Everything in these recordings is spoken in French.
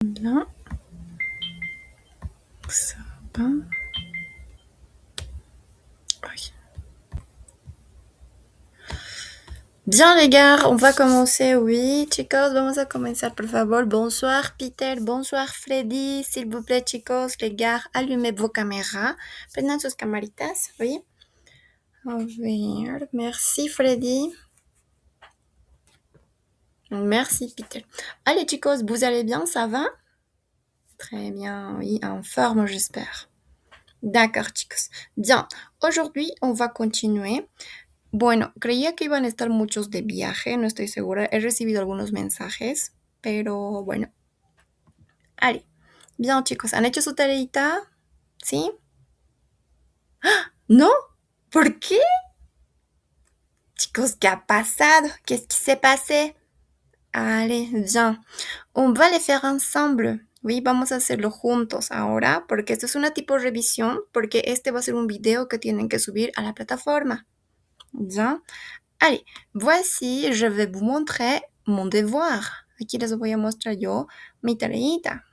Là, ça va. Oui. Bien les gars, on va commencer, oui. Chicos, vamos a comenzar, por favor. Bonsoir Peter, bonsoir Freddy. S'il vous plaît, chicos, les gars, allumez vos caméras. Prendan sus camaritas, oui. A ver, merci Freddy. Merci Peter. Allez chicos, vous allez bien, ça va? Très bien, oui, en forme j'espère. D'accord chicos. Bien, aujourd'hui on va continuer. Bueno, creía que iban a estar muchos de viaje, no estoy segura. He recibido algunos mensajes, pero bueno. Allez. Bien, chicos, ¿han hecho su tareita? ¿Sí? ¿No? ¿Por qué? Chicos, ¿qué ha pasado? Qu'est-ce qui s'est passé? Allez, bien. On va les faire ensemble. Oui, vamos a hacerlo juntos ahora, porque esto es una tipo revisión, porque este va a ser un video que tienen que subir a la plataforma. Bien. Allez, voici, je vais vous montrer mon devoir. Aquí les voy a mostrar yo mi tareita.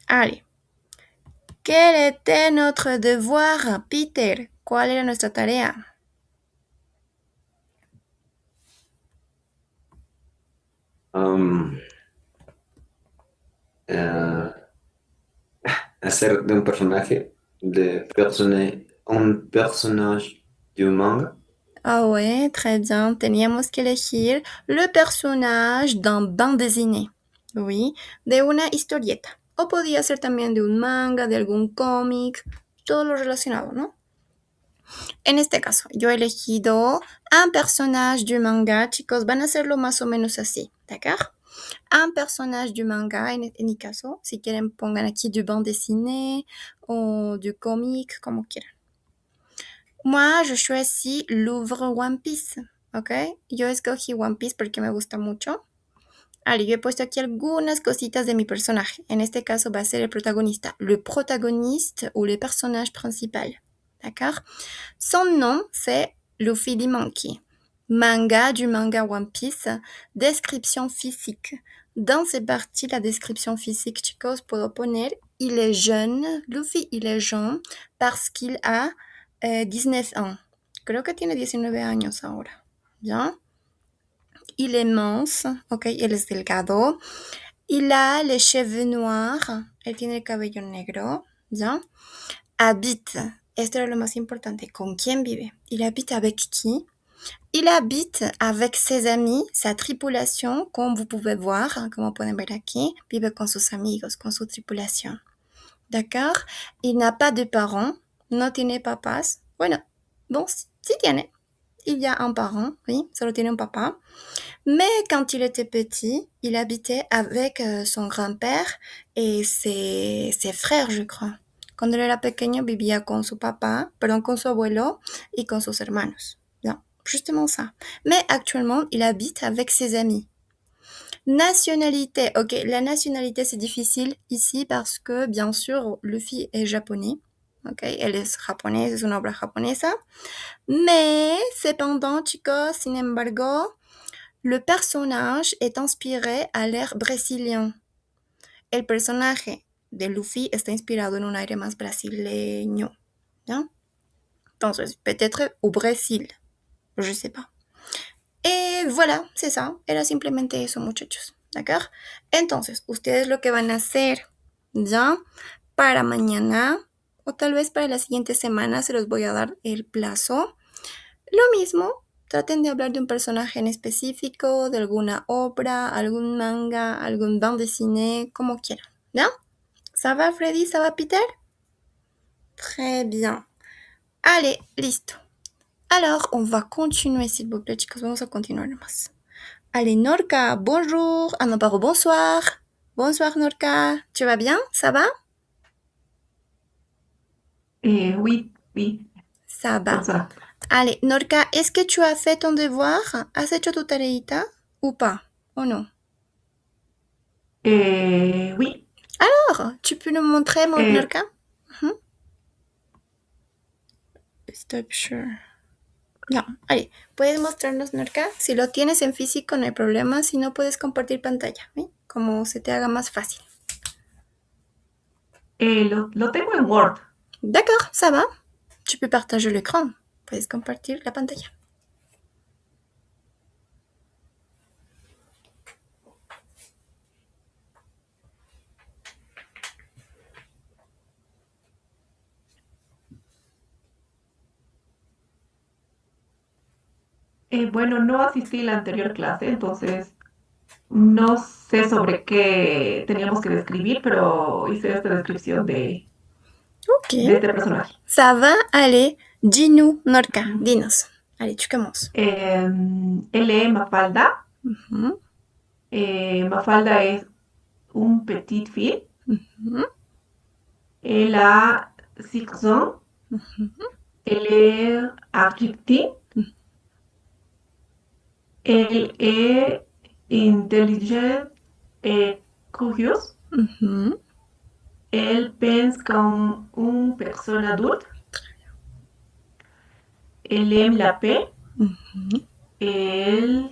Allez. Quel était notre devoir, Peter? ¿Cuál era nuestra tarea? Um, eh, hacer de un personaje, un personaje de un manga. Ah ouais, très bien. Teníamos que elegir le personnage d'un bande dessinée. Oui, de una historieta. O podía ser también de un manga, de algún cómic, todo lo relacionado, ¿no? En este caso, yo he elegido un personnage du manga. Chicos, van a hacerlo más o menos así, ¿d'accord? Un personnage du manga, en mi caso. Si quieren, pongan aquí du bande dessinée o du cómic, como quieran. Moi, je choisis Louvre One Piece, ¿ok? Yo escogí One Piece porque me gusta mucho. Allez, yo he puesto aquí algunas cositas de mi personaje. En este caso va a ser el protagonista. Le protagoniste ou le personnage principal. D'accord? Son nom, c'est Luffy D. Monkey. Manga du manga One Piece. Description physique. Dans ces parties, la description physique, chicos, puedo poner, il est jeune. Luffy, il est jeune parce qu'il a 19 ans. Creo que tiene 19 años ahora. ¿Ya? Il est mince, ok, él es delgado. Il a les cheveux noirs, él tiene el cabello negro, ¿ya? Habite, esto era lo más importante, ¿con quién vive? Il habite avec qui? Il habite avec ses amis, sa tripulation, comme vous pouvez voir, como pueden ver aquí, vive con sus amigos, con su tripulación. D'accord? Il n'a pas de parents, no tiene papás. Bueno, bon, sí tiene. Il y a un parent, oui, solo tiene un papá. Mais quand il était petit, il habitait avec son grand-père et ses frères, je crois. Cuando él era pequeño, vivía con su papá, perdón, con su abuelo y con sus hermanos. Bien, justement ça. Mais actuellement, il habite avec ses amis. Nationalité. Ok, la nationalité, c'est difficile ici parce que, bien sûr, Luffy est japonais. Ok, él es japonés, es una obra japonesa. Mais, cependant, chicos, sin embargo, le personnage est inspiré à l'air brésilien. El personaje de Luffy está inspirado en un aire más brasileño. ¿Ya? Entonces, peut-être au Brésil. Je sais pas. Et voilà, c'est ça. Era simplemente eso, muchachos. ¿D'accord? Entonces, ustedes lo que van a hacer, ¿ya? Para mañana, o tal vez para la siguiente semana, se los voy a dar el plazo. Lo mismo, traten de hablar de un personaje en específico, de alguna obra, algún manga, algún bande dessinée, como quieran. ¿Ya? ¿Ça va, Freddy? ¿Ça va, Peter? Très bien. Allez, listo. Alors, on va continuer, s'il vous plaît, chicos. Vamos a continuar nomás. Allez, Norca, bonjour. Ah non, pardon, bonsoir. Bonsoir, Norca. Tu vas bien? Ça va? Oui, oui, Ça va. bonsoir. Allez, Norca, est-ce que tu as fait ton devoir? ¿Has hecho tu tareita? ¿O pas? ¿O no? Oui, Alors, tu peux nous montrer, Norca? Stop share. No, allez, ¿puedes mostrarnos, Norca? Si lo tienes en físico no hay problema, si no puedes compartir pantalla, ¿sí? Como se te haga más fácil. Lo tengo en Word. D'accord, ça va. Tu peux partager l'écran. Puedes compartir la pantalla. Bueno, no asistí a la anterior clase, entonces no sé sobre qué teníamos que describir, pero hice esta descripción Ok. de este personaje. Ça va, allez, dis-nous, Norca, dinos. Allez, tu commences. Él es Mafalda. Mhm, Mafalda es un petit fille. mhm, Elle a 6 ans. mhm, Elle est argentine. Elle est intelligente et curieuse. mhm. Elle pense comme une personne adulte. Elle aime la paix. Mhm. Elle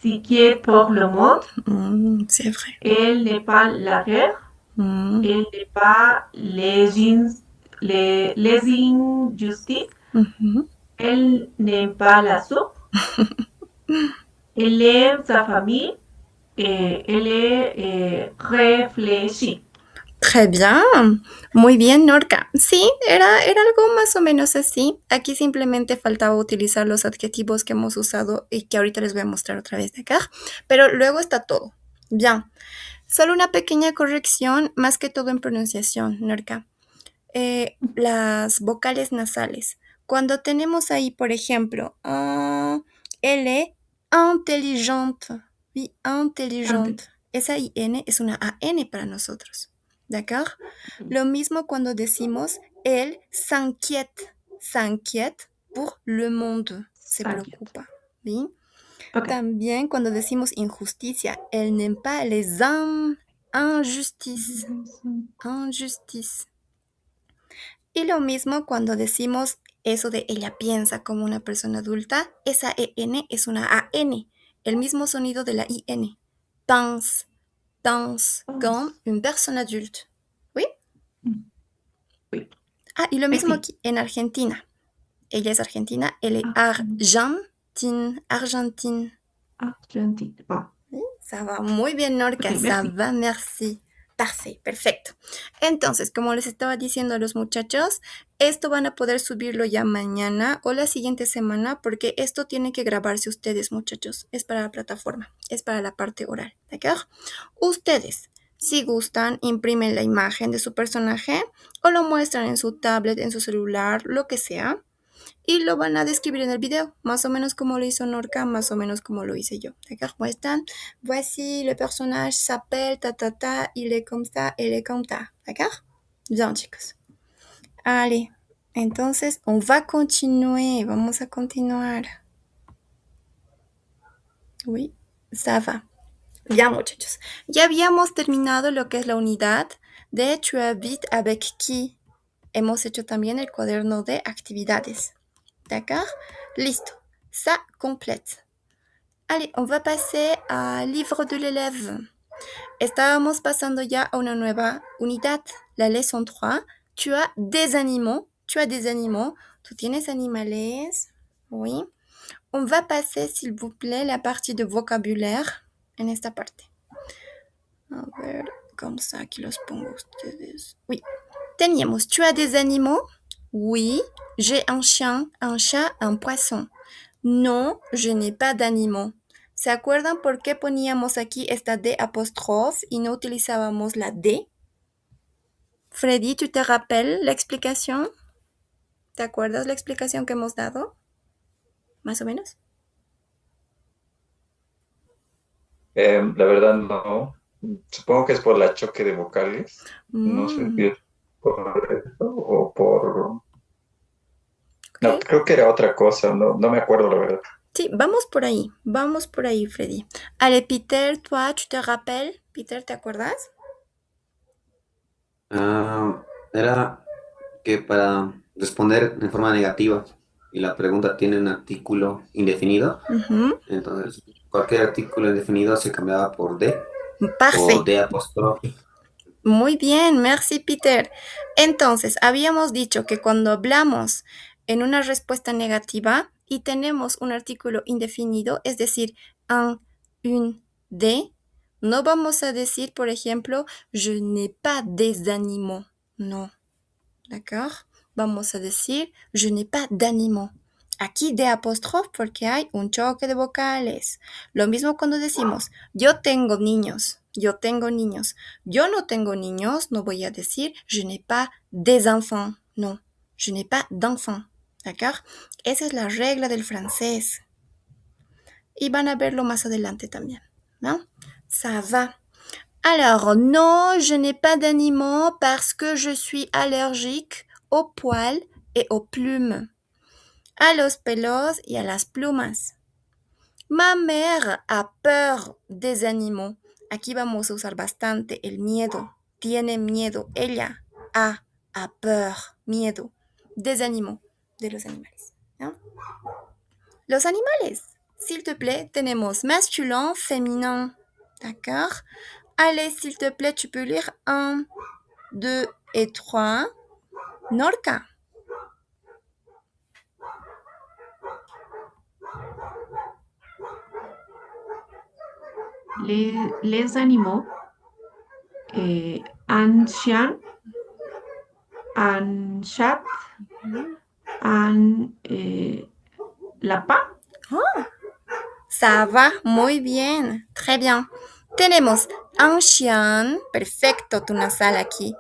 s'inquiète pour le monde. C'est vrai. Elle n'est pas la guerre. Mhm, Elle n'est pas les injustices. mhm. Elle n'aime pas la soupe. Elle aime sa famille. Elle est réfléchie. Très bien, muy bien, Norca. Sí, era algo más o menos así. Aquí simplemente faltaba utilizar los adjetivos que hemos usado y que ahorita les voy a mostrar otra vez de acá. Pero luego está todo. Bien, solo una pequeña corrección, más que todo en pronunciación, Norca. Las vocales nasales. Cuando tenemos ahí, por ejemplo, elle est intelligente. Oui, intelligente. Esa IN es una AN para nosotros. ¿D'accord? Lo mismo cuando decimos elle s'inquiète. S'inquiète pour le monde. Se preocupa. ¿Sí? Okay. También cuando decimos injusticia, elle n'aime pas les injustices. Injustice. Y lo mismo cuando decimos eso de ella piensa como una persona adulta, esa EN es una AN, el mismo sonido de la IN. Pense, pense, comme une personne adulte. ¿Oui? Oui. Ah, y lo mismo Sí. aquí, en Argentina. Ella es argentina, elle est argentine, argentine. Argentine. Bon. ¿Sí? Ça va muy bien, Norca, Ok, ça merci. va, merci. Parfait, perfecto. Entonces, como les estaba diciendo a los muchachos, esto van a poder subirlo ya mañana o la siguiente semana porque esto tiene que grabarse ustedes, muchachos. Es para la plataforma, es para la parte oral, ¿de acuerdo? Ustedes, si gustan, imprimen la imagen de su personaje o lo muestran en su tablet, en su celular, lo que sea. Y lo van a describir en el video, más o menos como lo hizo Norca, más o menos como lo hice yo. D'accord? Muestran, voici le personnage s'appelle ta ta ta, il est comme ça, elle est comme ça. D'accord? Bien, chicos. Allez, entonces, on va continuer, vamos a continuar. Oui, ça va. Ya, muchachos. Ya habíamos terminado lo que es la unidad de tu habites avec qui. Hemos hecho también el cuaderno de actividades. D'accord? Listo. Ça complète. Allez, on va passer al livre de l'élève. Estábamos pasando ya a una nueva unidad, la leçon 3. Tu as des animaux. Tu as des animaux. ¿Tú tienes animales? Oui. On va passer, s'il vous plaît, la partie de vocabulaire en esta parte. A ver, como ça, aquí los pongo ustedes. Oui. Teníamos, tu as des animaux? Oui. J'ai un chien, un chat, un poisson. No, je n'ai pas d'animaux. ¿Se acuerdan por qué poníamos aquí esta D apóstrofe y no utilizábamos la D? Freddy, ¿tú te rappelles la explicación? ¿Te acuerdas la explicación que hemos dado? ¿Más o menos? La verdad no. Supongo que es por la choque de vocales. No sé si es por eso o por... No, Ok. creo que era otra cosa, no me acuerdo la verdad. Sí, vamos por ahí, Freddy. Allez, Peter, toi, tu te rappelles? Peter, ¿te acuerdas? Era que para responder en forma negativa. y la pregunta tiene un artículo indefinido, Ujú. entonces cualquier artículo indefinido se cambiaba por de o Parfait. de apóstrofe. Muy bien, merci Peter. Entonces, habíamos dicho que cuando hablamos en una respuesta negativa y tenemos un artículo indefinido, es decir, un, une, des, no vamos a decir, por ejemplo, je n'ai pas des animaux. No, ¿d'accord? Vamos a decir, je n'ai pas d'animaux. Aquí de apóstrofe porque hay un choque de vocales. Lo mismo cuando decimos, yo tengo niños, yo tengo niños. Yo no tengo niños, no voy a decir, je n'ai pas des enfants. No, je n'ai pas d'enfants. ¿D'accord? Esa es la regla del francés. Y van a verlo más adelante también, ¿no? Ça va. Alors, non, je n'ai pas d'animaux parce que je suis allergique aux poils et aux plumes, a los pelos y a las plumas. Ma mère a peur des animaux. Aquí vamos a usar bastante el miedo. Tiene miedo. Ella a peur, miedo, des animaux, de los animales, ¿no? Los animales, s'il te plaît, tenemos masculin, féminin. D'accord? Allez, s'il te plaît, tu peux lire 1, 2 et 3. Norca. Les animaux, un chien, un chat, un lapin. Ça va muy bien. Très bien. Tenemos un chien. Perfecto tu nasal aquí.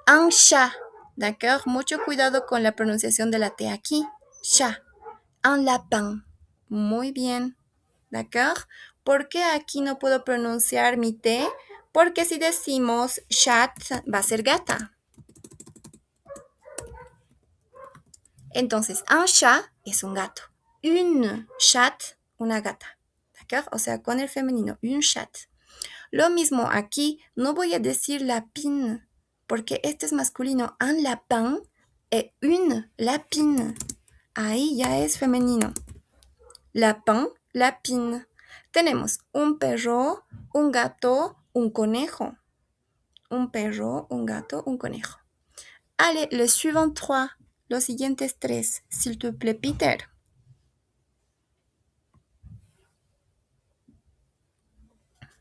Un chat. D'accord? Mucho cuidado con la pronunciación de la T aquí. Chat. Un lapin. Muy bien. D'accord? ¿Por qué aquí no puedo pronunciar mi T? Porque si decimos chat, va a ser gata. Entonces, un chat es un gato. Une chat, una gata. ¿D'accord? O sea, con el femenino, un chat. Lo mismo aquí, no voy a decir lapine, porque este es masculino. Un lapin et une lapine. Ahí ya es femenino. Lapin, lapine. Tenemos un perro, un gato, un conejo. Un perro, un gato, un conejo. Allez, les suivants 3. Los siguientes 3, s'il te plaît, Peter.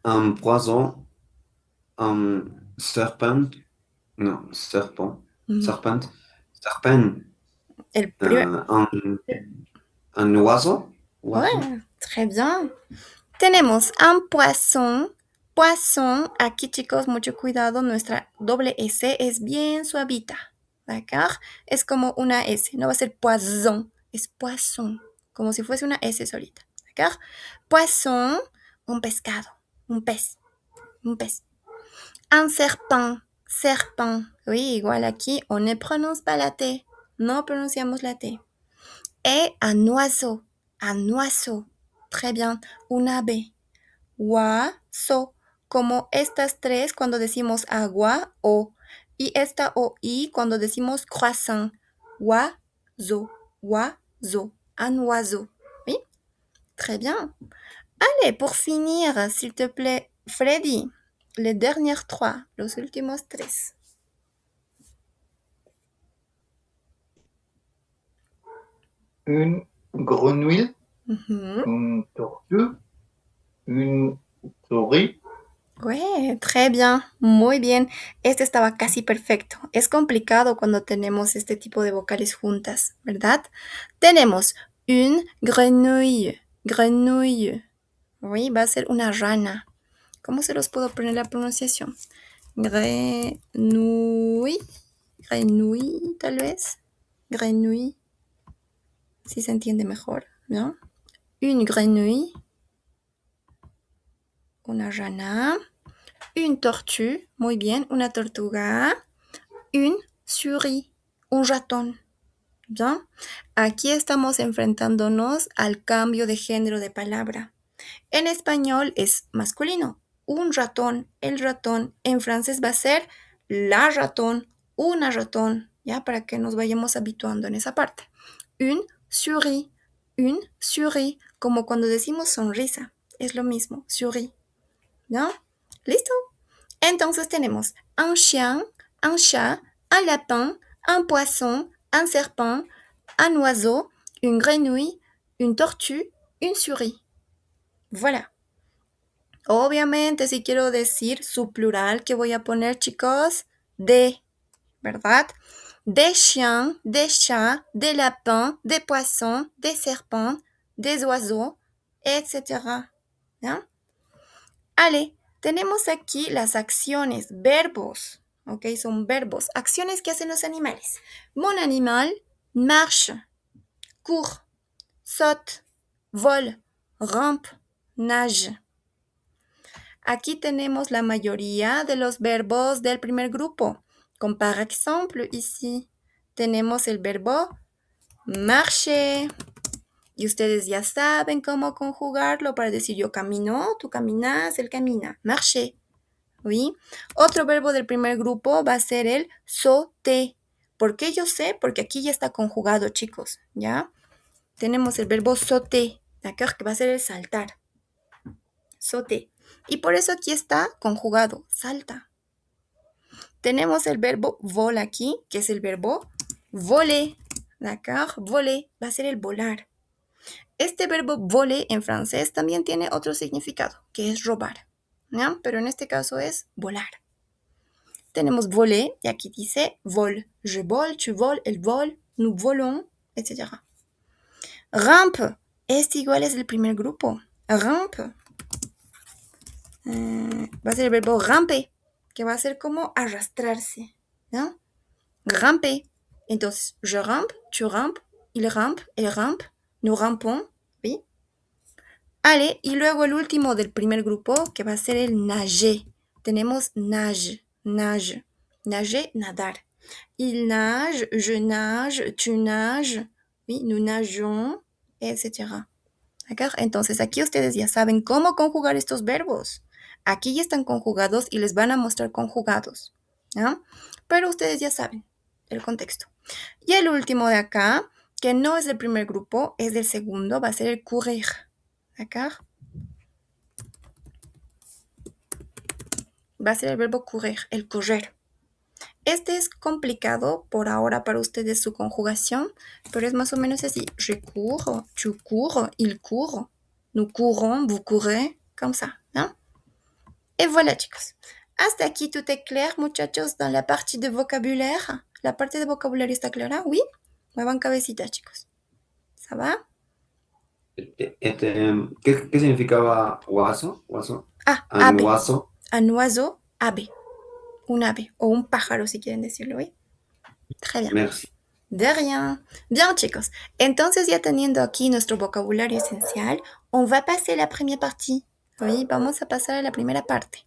Un poison, un serpent, no, serpent, serpent, serpent, El primer... un oiseau, Ouais, très bien. Tenemos un poisson. Poisson, aquí chicos, mucho cuidado, nuestra doble S es bien suavita, ¿d'accord? Es como una S, no va a ser poisson, es poisson, como si fuese una S solita, ¿d'accord? Poisson, un pescado, un pez, un pez. Un serpent, serpent, oui, igual aquí, on ne prononce pas la T, no pronunciamos la T. Et un oiseau, très bien, un ave. Oiseau, como estas tres cuando decimos agua o, y esta o i cuando decimos croissant. Oiseau, oiseau, un oiseau. Oui, très bien. Allez, pour finir, s'il te plaît, Freddy, les dernières 3, los últimos 3. Une grenouille, Ujú. une tortue, une souris, Ouais, très bien, muy bien. Este estaba casi perfecto. Es complicado cuando tenemos este tipo de vocales juntas, ¿verdad? Tenemos une grenouille, grenouille. Oui, va a ser una rana. ¿Cómo se los puedo poner la pronunciación? Grenouille, grenouille, tal vez. Grenouille, si se entiende mejor, ¿no? Une grenouille, una rana. Une tortue, muy bien, una tortuga. Une souris, un ratón. ¿Ya? Aquí estamos enfrentándonos al cambio de género de palabra. En español es masculino, un ratón, el ratón. En francés va a ser la ratón, una ratón, ¿ya? Para que nos vayamos habituando en esa parte. Une sourit. Une souris, como cuando decimos sonrisa. Es lo mismo, sourit. ¿No? ¿Listo? Entonces tenemos un chien, un chat, un lapin, un poisson, un serpent, un oiseau, une grenouille, une tortue, une souris. Voilà. Obviamente, si quiero decir su plural, ¿qué voy a poner, chicos? De, ¿verdad? Des chiens, des chats, des lapins, des poissons, des serpents, des oiseaux, etc. ¿No? Allez, tenemos aquí las acciones, verbos. ¿Ok? Son verbos, acciones que hacen los animales. Mon animal marche, court, saute, vole, rampe, nage. Aquí tenemos la mayoría de los verbos del primer grupo. Como par exemple, ici tenemos el verbo marcher. Y ustedes ya saben cómo conjugarlo para decir yo camino, tú caminas, él camina. Marcher. ¿Oui? Otro verbo del primer grupo va a ser el sauter. ¿Por qué yo sé? Porque aquí ya está conjugado, chicos. ¿Ya? Tenemos el verbo sauter, ¿d'accord? Que va a ser el saltar. Sauter. Y por eso aquí está conjugado, salta. Tenemos el verbo vol aquí, que es el verbo voler, ¿d'accord? Voler va a ser el volar. Este verbo voler en francés también tiene otro significado, que es robar, ¿no? Pero en este caso es volar. Tenemos voler, y aquí dice vol. Je vole, tu voles, elle vole, nous volons, etc. Rampe, este igual es el primer grupo. Rampe. Va a ser el verbo ramper, que va a ser como arrastrarse, ¿no? Ramper. Entonces, je rampe, tu rampes, il rampe, elle rampe, nous rampons, ¿sí? Allez, y luego el último del primer grupo, que va a ser el nager. Tenemos nage, nage. Nager, nadar. Il nage, je nage, tu nages, ¿sí? Nous nageons, etc. ¿D'accord? Entonces, aquí ustedes ya saben cómo conjugar estos verbos. Aquí ya están conjugados y les van a mostrar conjugados, ¿no? Pero ustedes ya saben el contexto. Y el último de acá, que no es del primer grupo, es del segundo, va a ser el courir, ¿d'accord? Va a ser el verbo courir, el correr. Este es complicado por ahora para ustedes su conjugación, pero es más o menos así. Je cours, tu cours, il court, nous courons, vous courez, comme ça, ¿no? Et voilà, chicos. Hasta aquí tout est clair, muchachos, dans la partie de vocabulaire. La parte de vocabulario está clara, ¿oui? Muevan cabecita, chicos. ¿Ça va? ¿Qué significaba guaso? ¿Guaso? Ah, ave. Anuaso. Un oiseau, ave. Un ave. O un pájaro, si quieren decirlo, ¿oui? Très bien. Merci. De rien. Bien, chicos. Entonces, ya teniendo aquí nuestro vocabulario esencial, on va passer la première partie. Oui, vamos a pasar a la primera parte.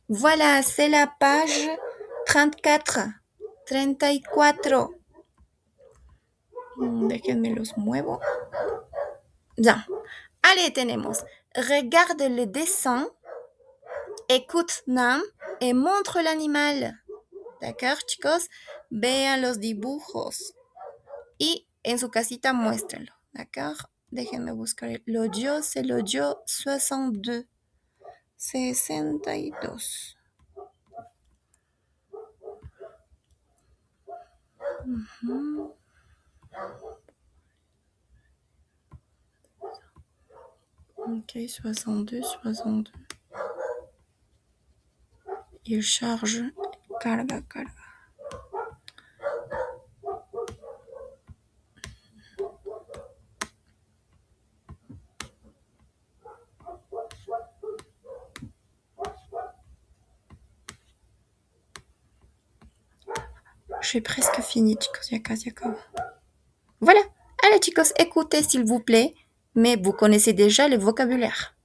Voilà, c'est la page 34. 34. Déjenme los muevo. Bien. Allez, tenemos. Regarde le dessin, écoute Nam et montre l'animal. ¿D'accord, chicos? Vean los dibujos. Y en su casita muéstrenlo. ¿D'accord? Déjenme buscar el audio. C'est l'audio 62. 62. Ok, 62, 62. Il charge. Carga, carga. J'ai presque fini, chicos. Ya casi acabo. Voilà. Allez, chicos, écoutez, s'il vous plaît. Mais vous connaissez déjà le vocabulaire.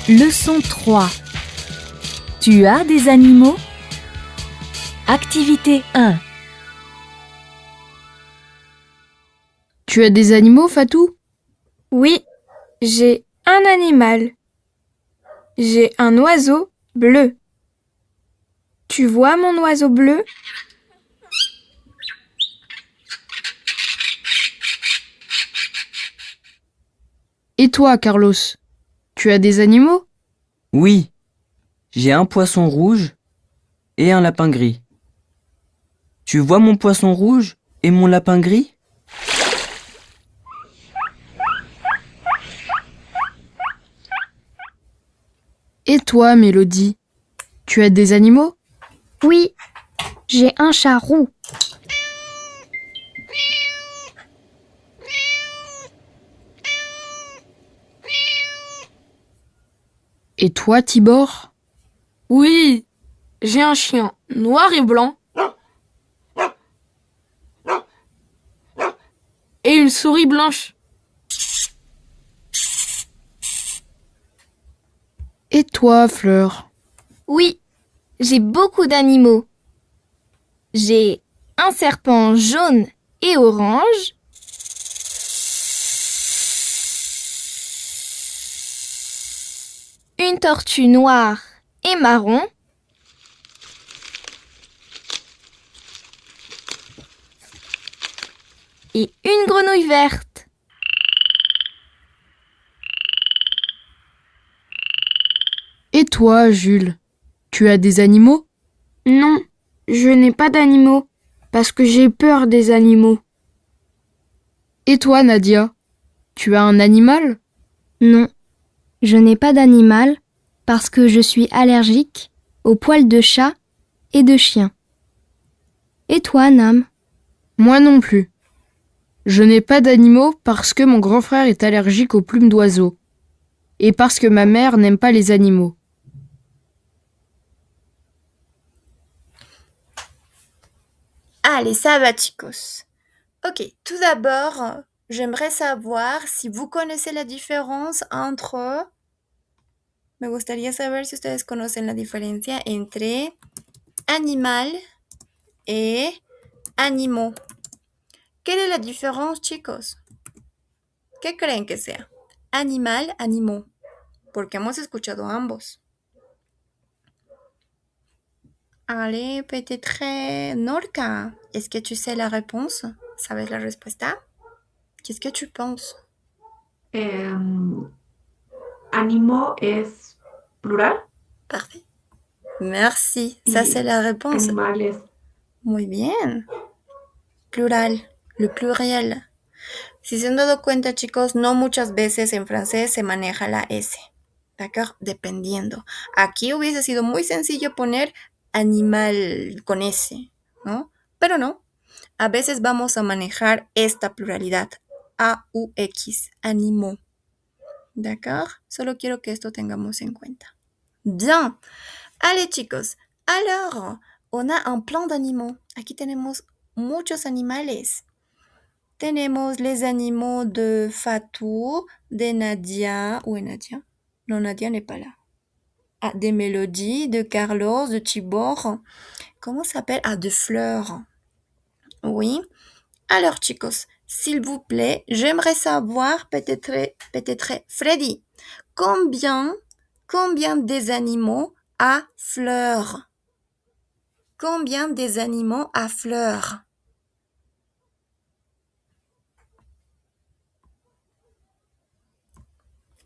Leçon 3. Tu as des animaux? Activité 1. Tu as des animaux, Fatou? Oui, j'ai un animal. J'ai un oiseau bleu. Tu vois mon oiseau bleu? Et toi, Carlos, tu as des animaux? Oui, j'ai un poisson rouge et un lapin gris. Tu vois mon poisson rouge et mon lapin gris? Et toi, Mélodie, tu as des animaux? Oui, j'ai un chat roux. Et toi, Tibor? Oui, j'ai un chien noir et blanc et une souris blanche. Et toi, Fleur? Oui, j'ai beaucoup d'animaux. J'ai un serpent jaune et orange, une tortue noire et marron, et une grenouille verte. Et toi, Jules, tu as des animaux? Non, je n'ai pas d'animaux parce que j'ai peur des animaux. Et toi, Nadia, tu as un animal? Non, je n'ai pas d'animal parce que je suis allergique aux poils de chat et de chien. Et toi, Nam? Moi non plus. Je n'ai pas d'animaux parce que mon grand frère est allergique aux plumes d'oiseaux. Et parce que ma mère n'aime pas les animaux. Allez, ça va, chicos. Ok, tout d'abord, j'aimerais savoir si vous connaissez la différence entre... Me gustaría saber si ustedes conocen la diferencia entre animal et animaux. Quelle est la différence, chicos? ¿Qué creen que sea? Animal, animaux. Porque hemos escuchado ambos. Allez, peut-être Norca. Est-ce que tu sais la réponse? ¿Sabes la respuesta? Qu'est-ce que tu penses? Animaux es plural. Parfait. Merci. Ça, c'est la réponse. Animales. Muy bien. Plural. Le pluriel. Si se han dado cuenta, chicos, no muchas veces en francés se maneja la S. ¿D'accord? Dependiendo. Aquí hubiese sido muy sencillo poner animal con S, ¿no? Pero no. A veces vamos a manejar esta pluralidad. A-U-X. Animaux. ¿D'accord? Solo quiero que esto tengamos en cuenta. Bien. Allez, chicos. Alors, on a un plan d'animaux. Aquí tenemos muchos animales. Tenemos les animaux de Fatou, de Nadia. Où est Nadia? Non, Nadia n'est pas là. Ah, de Mélodie, de Carlos, de Tibor. Comment ça s'appelle? Ah, de Fleur. Oui. Alors, chicos, s'il vous plaît, j'aimerais savoir, peut-être Freddy, combien des animaux a Fleur? Combien des animaux a Fleur?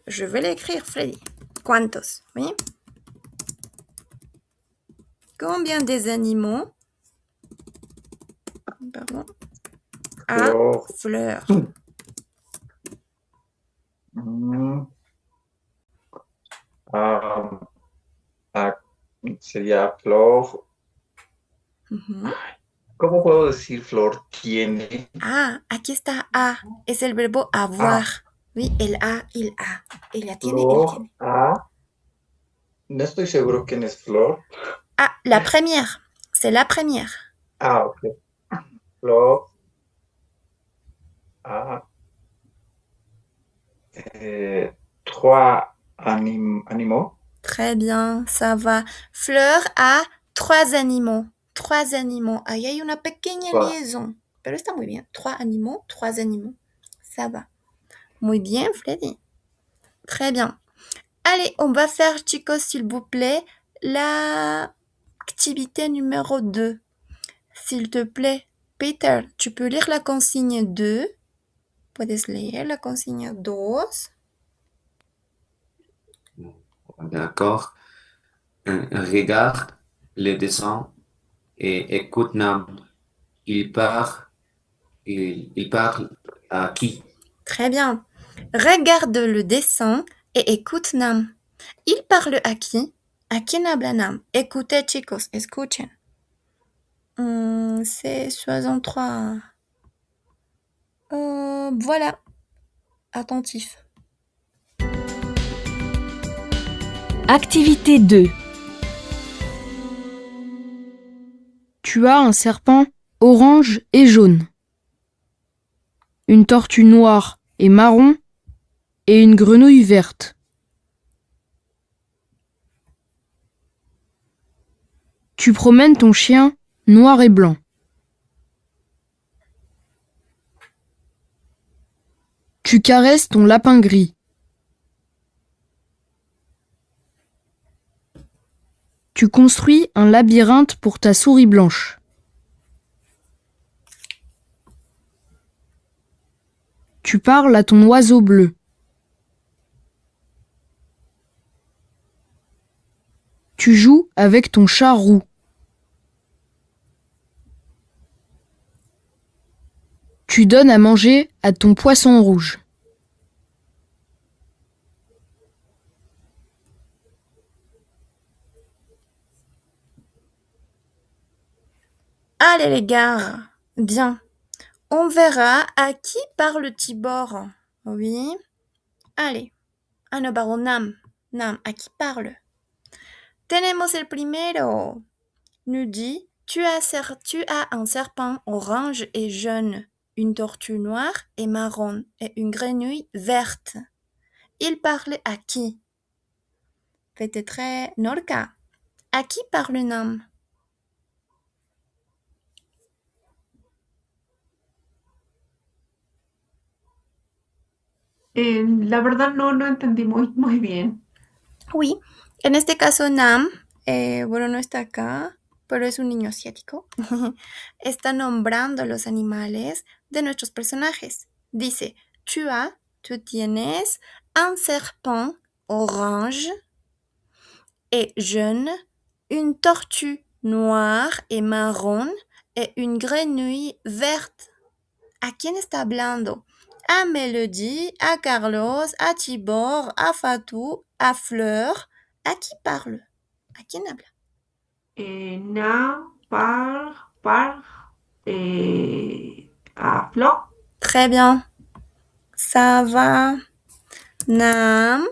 Je vais l'écrire, Freddy. ¿Cuántos? Oui. Combien des animaux a Fleur? Sería Flor. Ujú. ¿Cómo puedo decir Flor tiene? Ah, aquí está A. Es el verbo avoir. Oui, el A, il a. Ella tiene, él Flor tiene. A. No estoy seguro quién es Flor. Ah, la première. C'est la première. Ah, ok. Flor A. Trois animaux. Très bien, ça va. Fleur a 3 animaux. 3 animaux. Ahí hay una pequeña liaison. Pero está muy bien. 3 animaux, 3 animaux. Ça va. Muy bien, Freddy. Très bien. Allez, on va faire, chicos, s'il vous plaît, l'activité numéro 2. S'il te plaît, Peter, tu peux lire la consigne 2. Puedes leer la consigne 2. d'accord. Regarde le dessin et écoute Nam. Il part, il parle à qui? Très bien. Regarde le dessin et écoute Nam. Il parle à qui? ¿A quién habla Nam? Écoutez, chicos, escuchen. C'est 63. Voilà. Attentif. Activité 2. Tu as un serpent orange et jaune, une tortue noire et marron et une grenouille verte. Tu promènes ton chien noir et blanc. Tu caresses ton lapin gris. Tu construis un labyrinthe pour ta souris blanche. Tu parles à ton oiseau bleu. Tu joues avec ton chat roux. Tu donnes à manger à ton poisson rouge. Allez les gars, bien. On verra à qui parle Tibor. Oui. Allez. Ah no, pardon, Nam. Nam, ¿a qui parle? Tenemos el primero. Nous dit, tu as un serpent orange et jaune, une tortue noire et marron et une grenouille verte. Il parle à qui? Peut-être Norca. À qui parle Nam? La verdad no entendí muy bien. Oui, en este caso Nam, bueno, no está acá, pero es un niño asiático, está nombrando los animales de nuestros personajes. Dice, tú tienes un serpent orange et jaune, une tortue noire et marron et une grenouille verte. ¿A quién está hablando? A Mélodie, à Carlos, à Tibor, à Fatou, à Fleur. ¿A qui parle? ¿A quién habla? Par, à Flo. Très bien. Ça va. Nam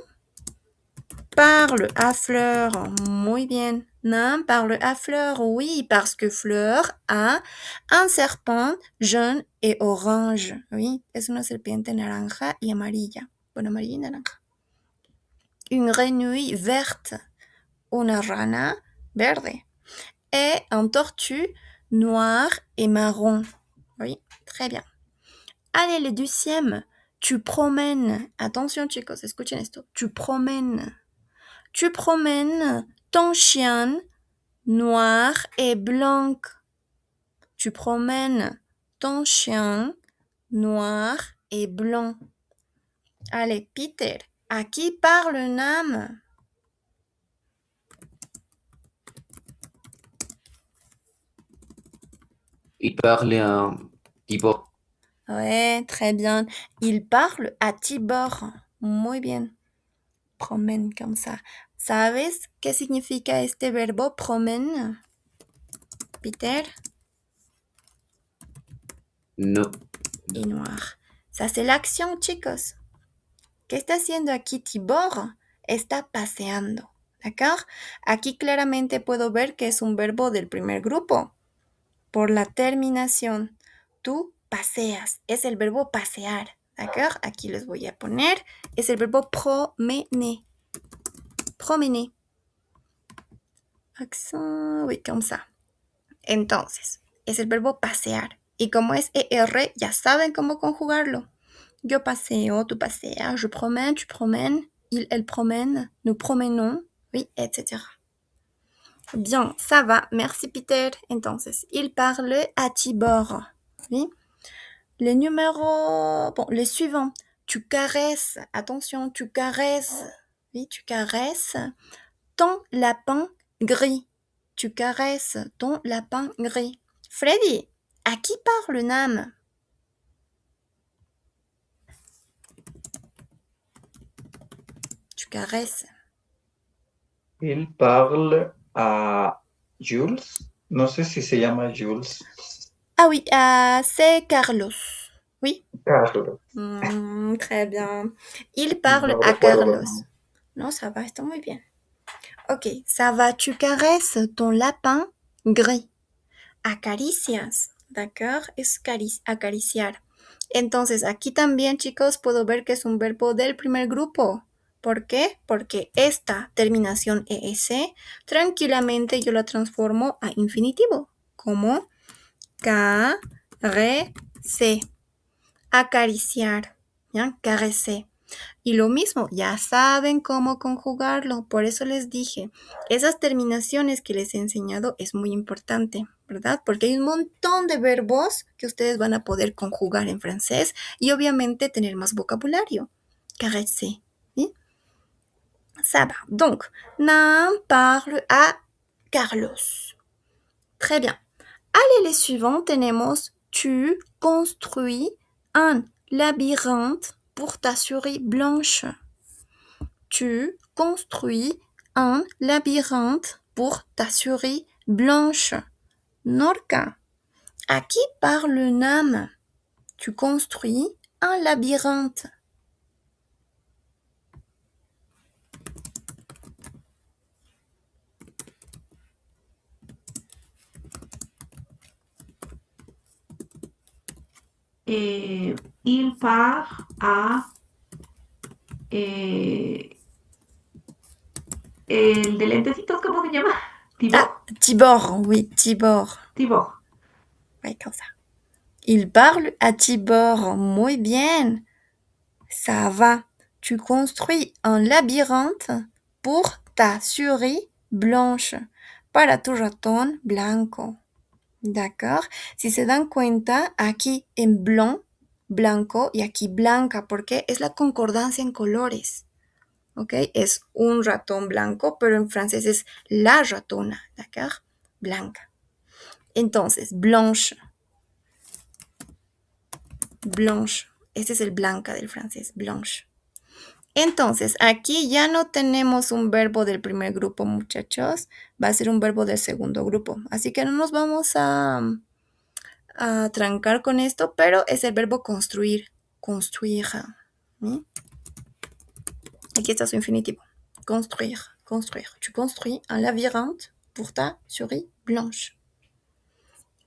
parle à Fleur. Muy bien. Nam parle à Fleur. Oui, parce que Fleur a un serpent jaune et orange. Oui, es una serpiente naranja y amarilla. Bueno, amarilla y naranja. Une grenouille verte. Una rana verde. Et un tortue noir et marron. Oui, très bien. Allez, le deuxième. Tu promènes. Attention, chicos, escuchen esto. Tu promènes. Tu promènes ton chien noir et blanc. Tu promènes ton chien noir et blanc. Allez, Peter, à qui parle Nam? Il parle à Tibor. Ouais, très bien. Il parle à Tibor. Muy bien. Promène comme ça. ¿Sabes qué significa este verbo promène, Peter? No. Y noir. Ça, c'est l'action, chicos. ¿Qué está haciendo aquí Tibor? Está paseando. ¿D'accord? Aquí claramente puedo ver que es un verbo del primer grupo. Por la terminación. Tú paseas. Es el verbo pasear. ¿D'accord? Aquí les voy a poner. Es el verbo promener. Promener. Accent. Oui, comme ça. Entonces, es el verbo pasear. Y como es ER, ya saben cómo conjugarlo. Yo paseo, tú paseas, je promène, tu promènes, il, elle promène, nous promenons, oui, etc. Bien, ça va. Merci, Peter. Entonces, il parle à Tibor. Oui. Les numéros... Bon, les suivants. Tu caresses. Attention, tu caresses. Oui, tu caresses ton lapin gris. Tu caresses ton lapin gris. Freddy, à qui parle Nam? Tu caresses. Il parle a Jules. No sé si se llama Jules. Ah oui, c'est Carlos. Oui. Carlos. Très bien. Il parle No à recuerdo. Carlos. Non, ça va, está muy bien. Ok, ça va, tu caresses ton lapin gris. Acaricias, d'accord? Es acariciar. Entonces, aquí también, chicos, puedo ver que es un verbo del primer grupo. ¿Por qué? Porque esta terminación ES, tranquilamente yo la transformo a infinitivo, como carece, acariciar, ¿ya? Carece. Y lo mismo, ya saben cómo conjugarlo, por eso les dije, esas terminaciones que les he enseñado es muy importante, ¿verdad? Porque hay un montón de verbos que ustedes van a poder conjugar en francés y obviamente tener más vocabulario. Caresser, ¿sí? Ça va. Donc, Nam parle à Carlos. Très bien. Allez, les suivants, tenemos tu construis un labyrinthe pour ta souris blanche. Tu construis un labyrinthe pour ta souris blanche. Norca, à qui parle Nam? Tu construis un labyrinthe. Il part a el de lentecitos, ¿cómo se llama? Tibor. Ah, Tibor, oui, Tibor. Tibor. Oui, comme ça. Il parle à Tibor. Muy bien. Ça va. Tu construis un labyrinthe pour ta souris blanche. Para tu ratón blanco. D'accord. Si se dan cuenta, aquí en blanco y aquí blanca, porque es la concordancia en colores. ¿Ok? Es un ratón blanco, pero en francés es la ratona. D'accord. Blanca. Entonces, blanche. Blanche. Este es el blanca del francés, blanche. Entonces, aquí ya no tenemos un verbo del primer grupo, muchachos. Va a ser un verbo del segundo grupo. Así que no nos vamos a trancar con esto, pero es el verbo construir. Construire. ¿Sí? Aquí está su infinitivo. Construire. Construire. Tu construis un labyrinthe pour ta souris blanche.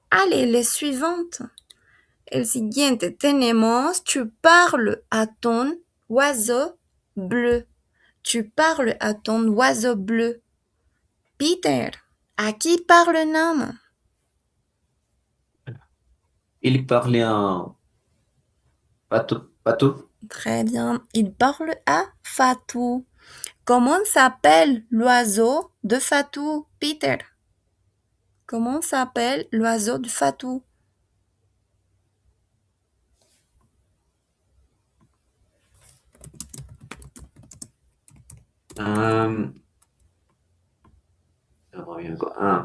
Allez, les suivantes. El siguiente tenemos, tu parles à ton oiseau bleu. Tu parles à ton oiseau bleu. Peter, à qui parle Nam? Il parlait un patou. Très bien, il parle à Fatou. Comment s'appelle l'oiseau de Fatou, Peter? Comment s'appelle l'oiseau de Fatou?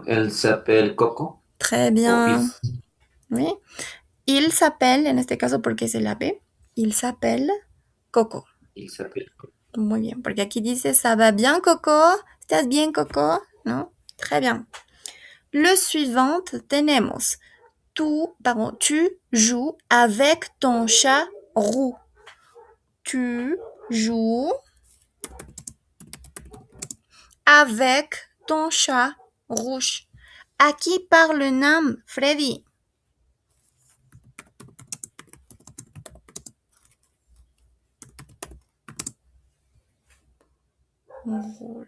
Elle s'appelle Coco. Très bien. Oui. Il s'appelle, en este caso porque es el AP, il s'appelle Coco. Il s'appelle Coco. Muy bien, porque aquí dice, ça va bien, Coco? ¿Estás bien, Coco? ¿No? Très bien. Le suivant, tenemos, tu joues avec ton chat roux. Tu joues avec ton chat rouge. À qui parle Nam, Freddy? Rouge.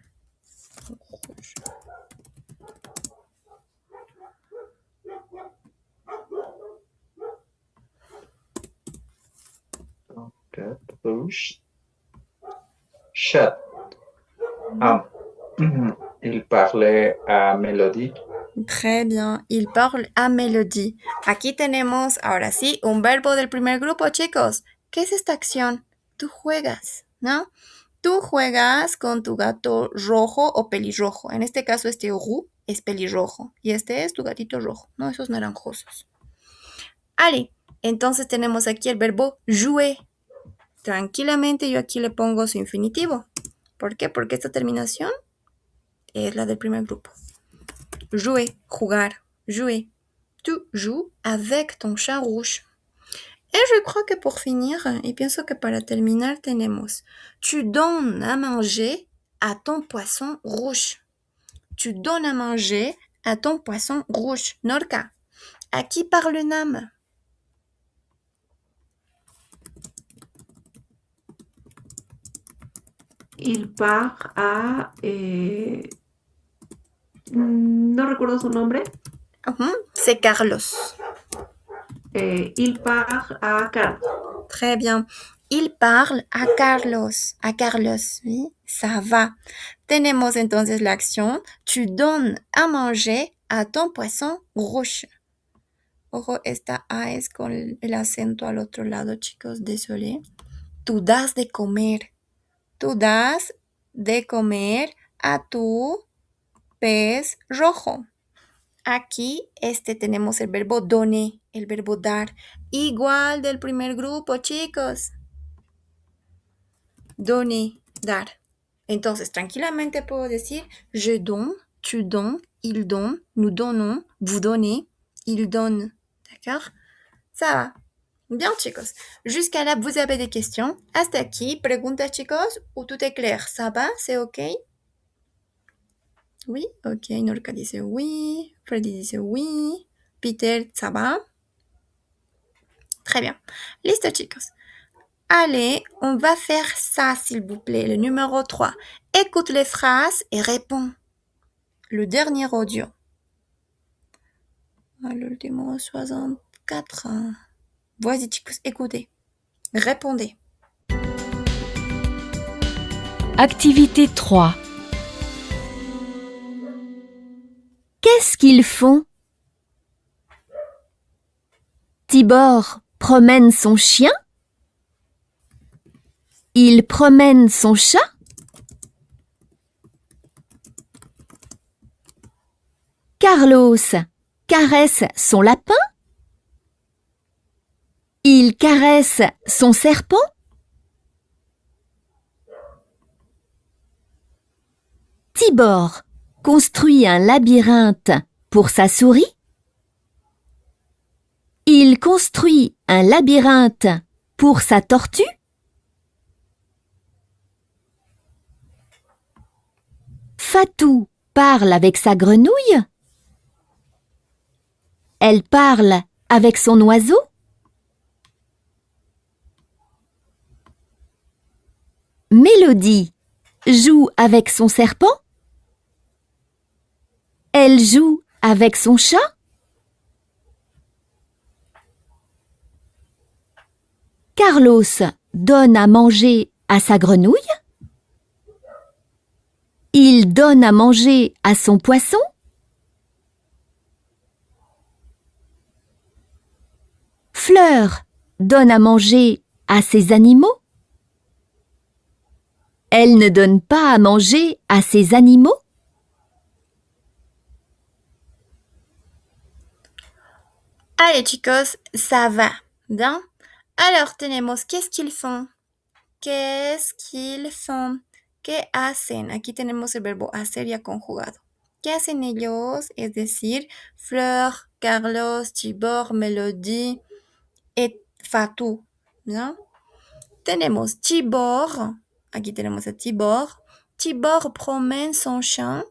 Rouge. Chat. Il parlait à Mélodie. Très bien, il parle à Mélodie. Aquí tenemos, ahora sí, un verbo del primer grupo, chicos. ¿Qué es esta acción? Tú juegas, ¿no? Tú juegas con tu gato rojo o pelirrojo. En este caso, este roux es pelirrojo. Y este es tu gatito rojo, ¿no? Esos naranjosos. Allez, entonces tenemos aquí el verbo jouer. Tranquilamente yo aquí le pongo su infinitivo. ¿Por qué? Porque esta terminación es la del primer grupo. Jouer, jugar, jouer. Tu joues avec ton chat rouge. Et je crois que pour finir, y pienso que para terminar tenemos tu donnes à manger à ton poisson rouge. Tu donnes à manger à ton poisson rouge. Norca, à qui parle Nam? Il part à... no recuerdo su nombre. C'est Carlos. Il part à Carlos. Très bien. Il parle a Carlos. A Carlos, oui, ça va. Tenemos entonces la acción. Tu donnes à manger a ton poisson rouge. Ojo, esta A es con el acento al otro lado, chicos, désolé. Tú das de comer. Tú das de comer a tu pez rojo. Aquí tenemos el verbo donner, el verbo dar, igual del primer grupo, chicos. Donner, dar. Entonces, tranquilamente puedo decir je donne, tu donnes, il donne, nous donnons, vous donnez, il donne. D'accord? Ça va. Bien, chicos. Jusqu'à là, vous avez des questions. Hasta aquí, preguntas, chicos, ou tout est clair? Ça va? C'est OK? Oui? OK. Norca dice oui. Freddy dice oui. Peter, ça va? Très bien. Listo, chicos. Allez, on va faire ça, s'il vous plaît. Le numéro 3. Écoute les phrases et réponds. Le dernier audio. L'ultimo 64. Vas-y, chicos, écoutez. Répondez. Activité 3. Qu'est-ce qu'ils font? Tibor promène son chien? Il promène son chat? Carlos caresse son lapin? Il caresse son serpent? Tibor construit un labyrinthe pour sa souris? Il construit un labyrinthe pour sa tortue? Fatou parle avec sa grenouille? Elle parle avec son oiseau? Mélodie joue avec son serpent? Elle joue avec son chat? Carlos donne à manger à sa grenouille? Il donne à manger à son poisson? Fleur donne à manger à ses animaux? Elle ne donne pas à manger à ses animaux? Allez, chicos, ça va. Bien. Alors, tenemos, qu'est-ce qu'ils font? ¿Qué qu'ils font? ¿Qué hacen? Aquí tenemos el verbo hacer ya conjugado. ¿Qué hacen ellos? Es decir, Fleur, Carlos, Tibor, Mélodie et Fatou. ¿No? Tenemos Tibor. Aquí tenemos a Tibor. Tibor promène son chien.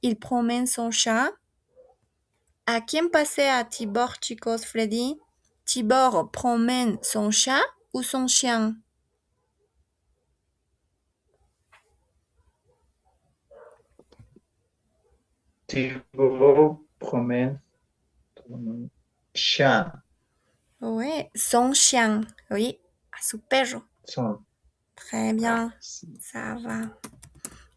Il promène son chat. ¿A quién pasea Tibor, chicos, Freddy? Tibor promène son chat ou son chien? Tibor promène son chien. Oui, son chien. Oui, a su perro. Son. Très bien, ça va.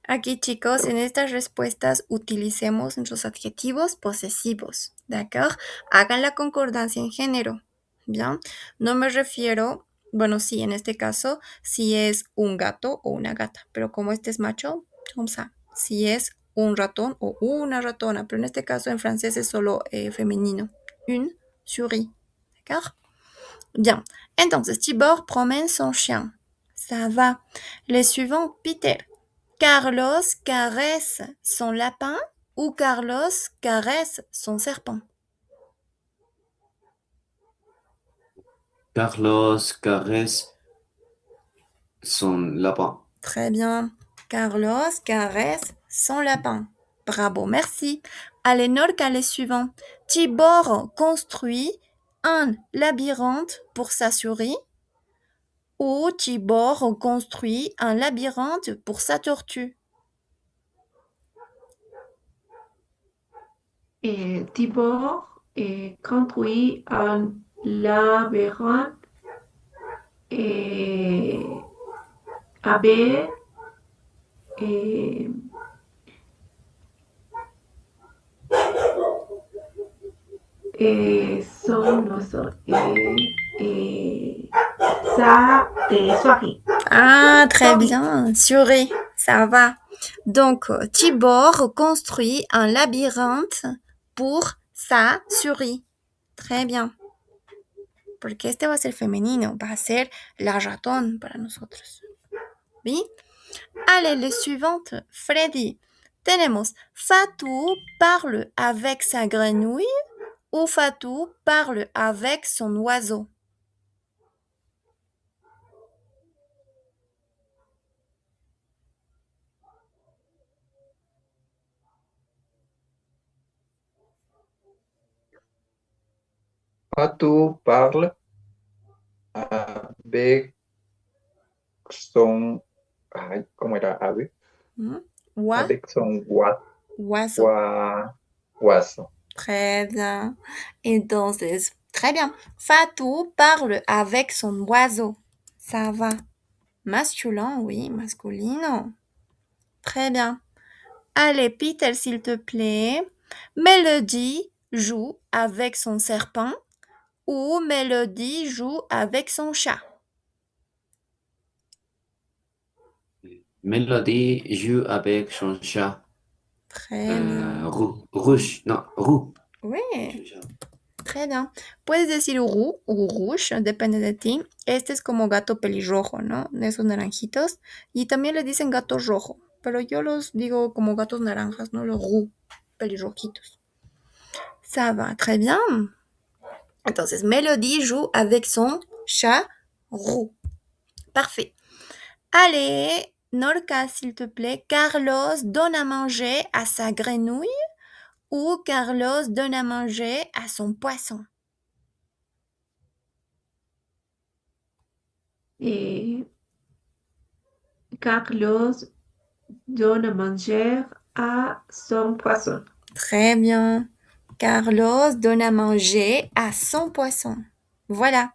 Aquí, chicos, en estas respuestas utilicemos nuestros adjetivos posesivos, ¿de acuerdo? Hagan la concordancia en género, ¿bien? No me refiero Bueno, sí, en este caso, si es un gato o una gata, pero como este es macho, comme ça. Si es un ratón o una ratona, pero en este caso en francés es solo femenino. Une souris. D'accord? Bien. Entonces, Tibor promène son chien. Ça va. Les suivants, Peter. Carlos caresse son lapin ou Carlos caresse son serpent? Carlos caresse son lapin. Très bien. Carlos caresse son lapin. Bravo, merci. Allez, Norca, les suivants. Tibor construit un labyrinthe pour sa souris ou Tibor construit un labyrinthe pour sa tortue? Tibor construit un labyrinthe avec sa souris. Ah, très Souris. bien. Souris, ça va. Donc, Tibor construit un labyrinthe pour sa souris. Très bien. Porque este va a ser femenino, va a ser la ratón para nosotros. ¿Sí? Allez, les suivantes. Freddy. Tenemos Fatou parle avec sa grenouille ou Fatou parle avec son oiseau? Fatou parle avec son... Ay, ¿cómo era? Ave. Avec son Oiseau. oiseau. Très bien. Entonces, très bien. Fatou parle avec son oiseau. Ça va. Masculin, oui, masculino. Très bien. Allez, Peter, s'il te plaît. Mélodie joue avec son serpent ou Mélodie joue avec son chat? Mélodie joue avec son chat. Très bien. Rouge, non, roux. Oui. Très bien. Puedes decir roux o rouge, depende de ti. Este es como gato pelirrojo, ¿no? De esos naranjitos. Y también le dicen gato rojo, pero yo los digo como gatos naranjas, ¿no? Los roux, pelirrojitos. Ça va, très bien. Entonces, Mélodie joue avec son chat roux. Parfait. Allez, Norca, s'il te plaît. Carlos donne à manger à sa grenouille ou Carlos donne à manger à son poisson? Carlos donne à manger à son poisson. Très bien. Carlos donne à manger à son poisson. Voilà.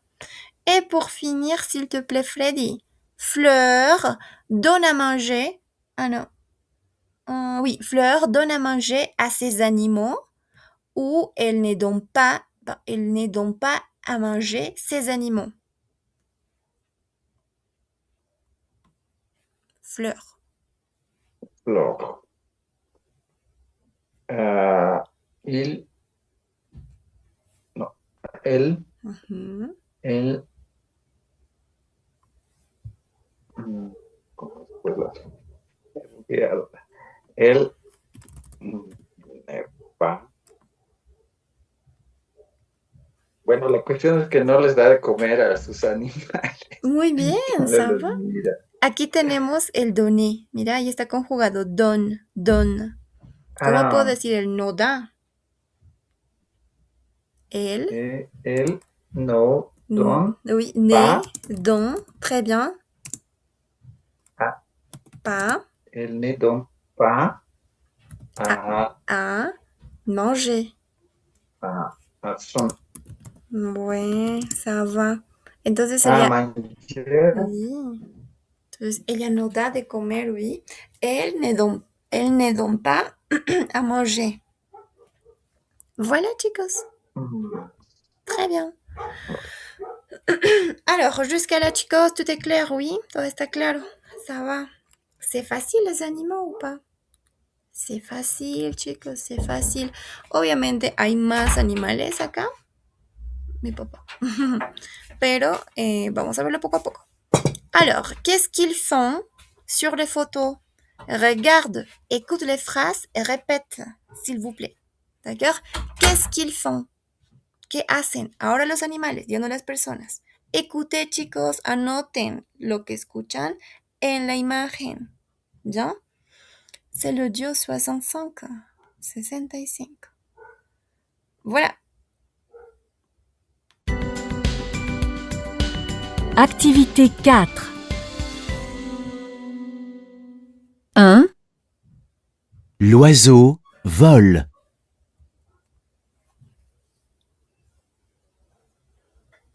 Et pour finir, s'il te plaît, Freddy. Fleur donne à manger. Ah non. Oui, Fleur donne à manger à ses animaux ou elle ne donne pas à manger ses animaux. Fleur. Flor. Él, ¿cómo se puede decir? Él va. Bueno, la cuestión es que no les da de comer a sus animales. Muy bien, ça va. Mira. Aquí tenemos el donner. Mira, ahí está conjugado. Don, don. ¿Cómo puedo decir el no da? El. Él no don. Oui, ne, don. Très bien. Ah. Pas. Él ne don pas À manger. a son. Bueno, ça va. Entonces ella. Manger. Oui. Entonces ella no da de comer, oui. Elle ne donne pas à manger. Voilà, chicos. Très bien. Alors, jusqu'à là, chicos, tout est clair, oui? Todo está claro. Ça va. C'est facile, les animaux, ou pas? C'est facile, chicos, c'est facile. Obviamente hay más animales acá. Mi papá. Pero vamos a verlo poco a poco. Alors, qu'est-ce qu'ils font sur les photos? Regarde, écoute les phrases et répète, s'il vous plaît. D'accord? Qu'est-ce qu'ils font? ¿Qué hacen? Ahora los animales, ya no las personas. Écoutez, chicos, anoten lo que escuchan en la imagen. ¿Ya? C'est le dieu 65. 65. Voilà. Activité 4. 1, L'oiseau vole.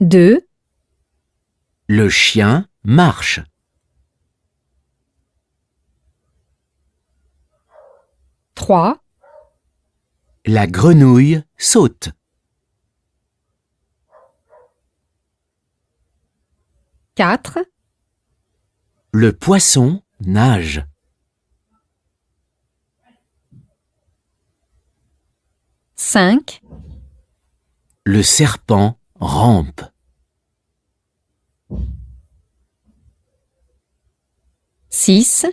2, Le chien marche. 3, La grenouille saute. 4, Le poisson nage. 5, Le serpent rampe. 6,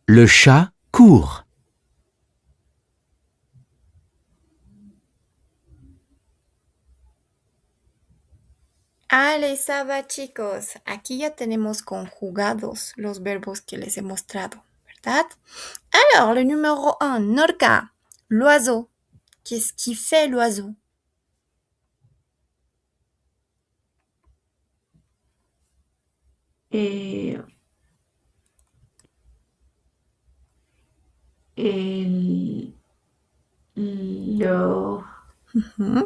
Le chat court. Allez, ça va, chicos. Aquí ya tenemos conjugados los verbos que les he mostrado, ¿verdad? Alors, le numéro 1, Norca, l'oiseau. Qu'est-ce qui fait l'oiseau? Eh, el, lo, Mhm.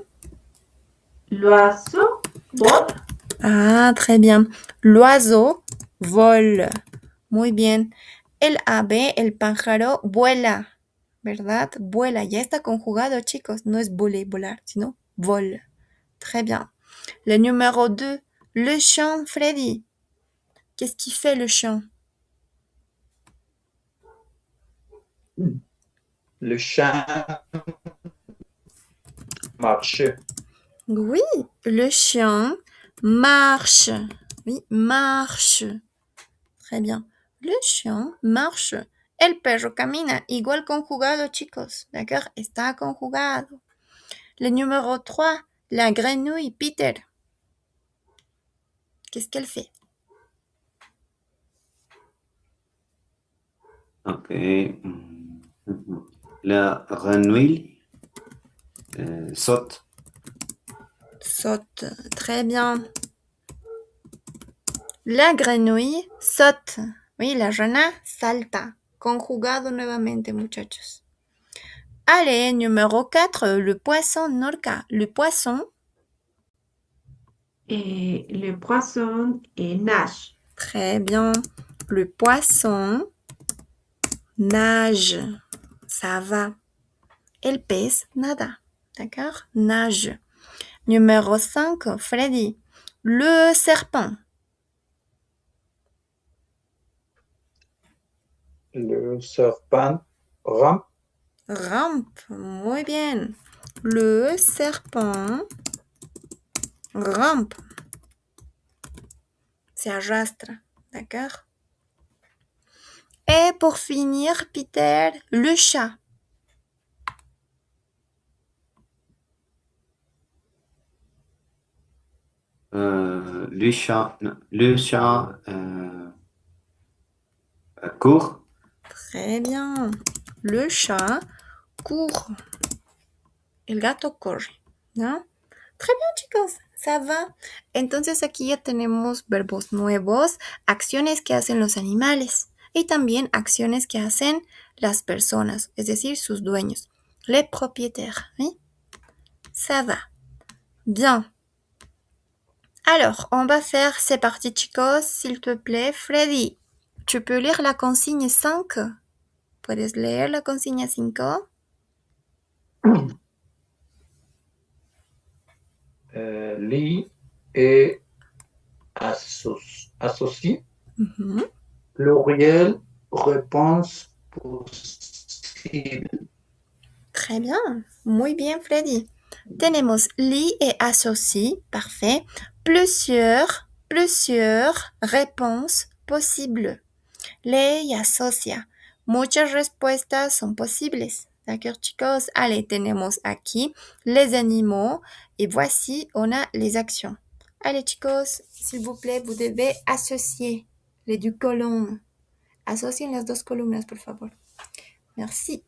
l'oiseau vole. Ah, très bien. L'oiseau vole. Muy bien. El ave, el pájaro, vuela, ¿verdad? Vuela. Ya está conjugado, chicos. No es voler, volar, sino vol. Très bien. Le numéro 2, le chien, Freddy. Qu'est-ce qui fait le chien? Le chien marche. Oui, le chien marche. Oui, marche. Très bien. Le chien marche. El perro camina. Igual conjugado, chicos. D'accord? Está conjugado. Le numéro 3, la grenouille, Peter. Qu'est-ce qu'elle fait? Ok. La grenouille saute. Saute. Très bien. La grenouille saute. Oui, la rana salta. Conjugado nuevamente, muchachos. Allez, numéro 4, le poisson, Norca. Le poisson. Le poisson nage. Très bien. Le poisson nage. Ça va. El pez nada. D'accord? Nage. Numéro 5, Freddy. Le serpent. Le serpent rampe. Rampe. Muy bien. Le serpent rampe. Se arrastra. D'accord? Et pour finir, Peter, le chat. Le chat court. Très bien. Le chat court. El gato corre, ¿no? Très bien, chicos. Ça va. Entonces aquí ya tenemos verbos nuevos, acciones que hacen los animales y también acciones que hacen las personas, es decir, sus dueños. Les propriétaires, ¿oui? Ça va. Bien. Alors, on va faire, c'est parti, chicos, s'il te plaît. Freddy, tu peux lire la consigne 5? ¿Puedes leer la consigna 5? Lee et associe. Pluriel, réponse possible. Très bien. Muy bien, Freddy. Tenemos li et associe. Parfait. Plusieurs réponses possibles. Le y asocia. Muchas respuestas son posibles. D'accord, chicos? Allez, tenemos aquí les animaux et voici, on a les actions. Allez, chicos, s'il vous plaît, vous devez associer les deux colonnes. Asocien las dos columnas, por favor. Merci.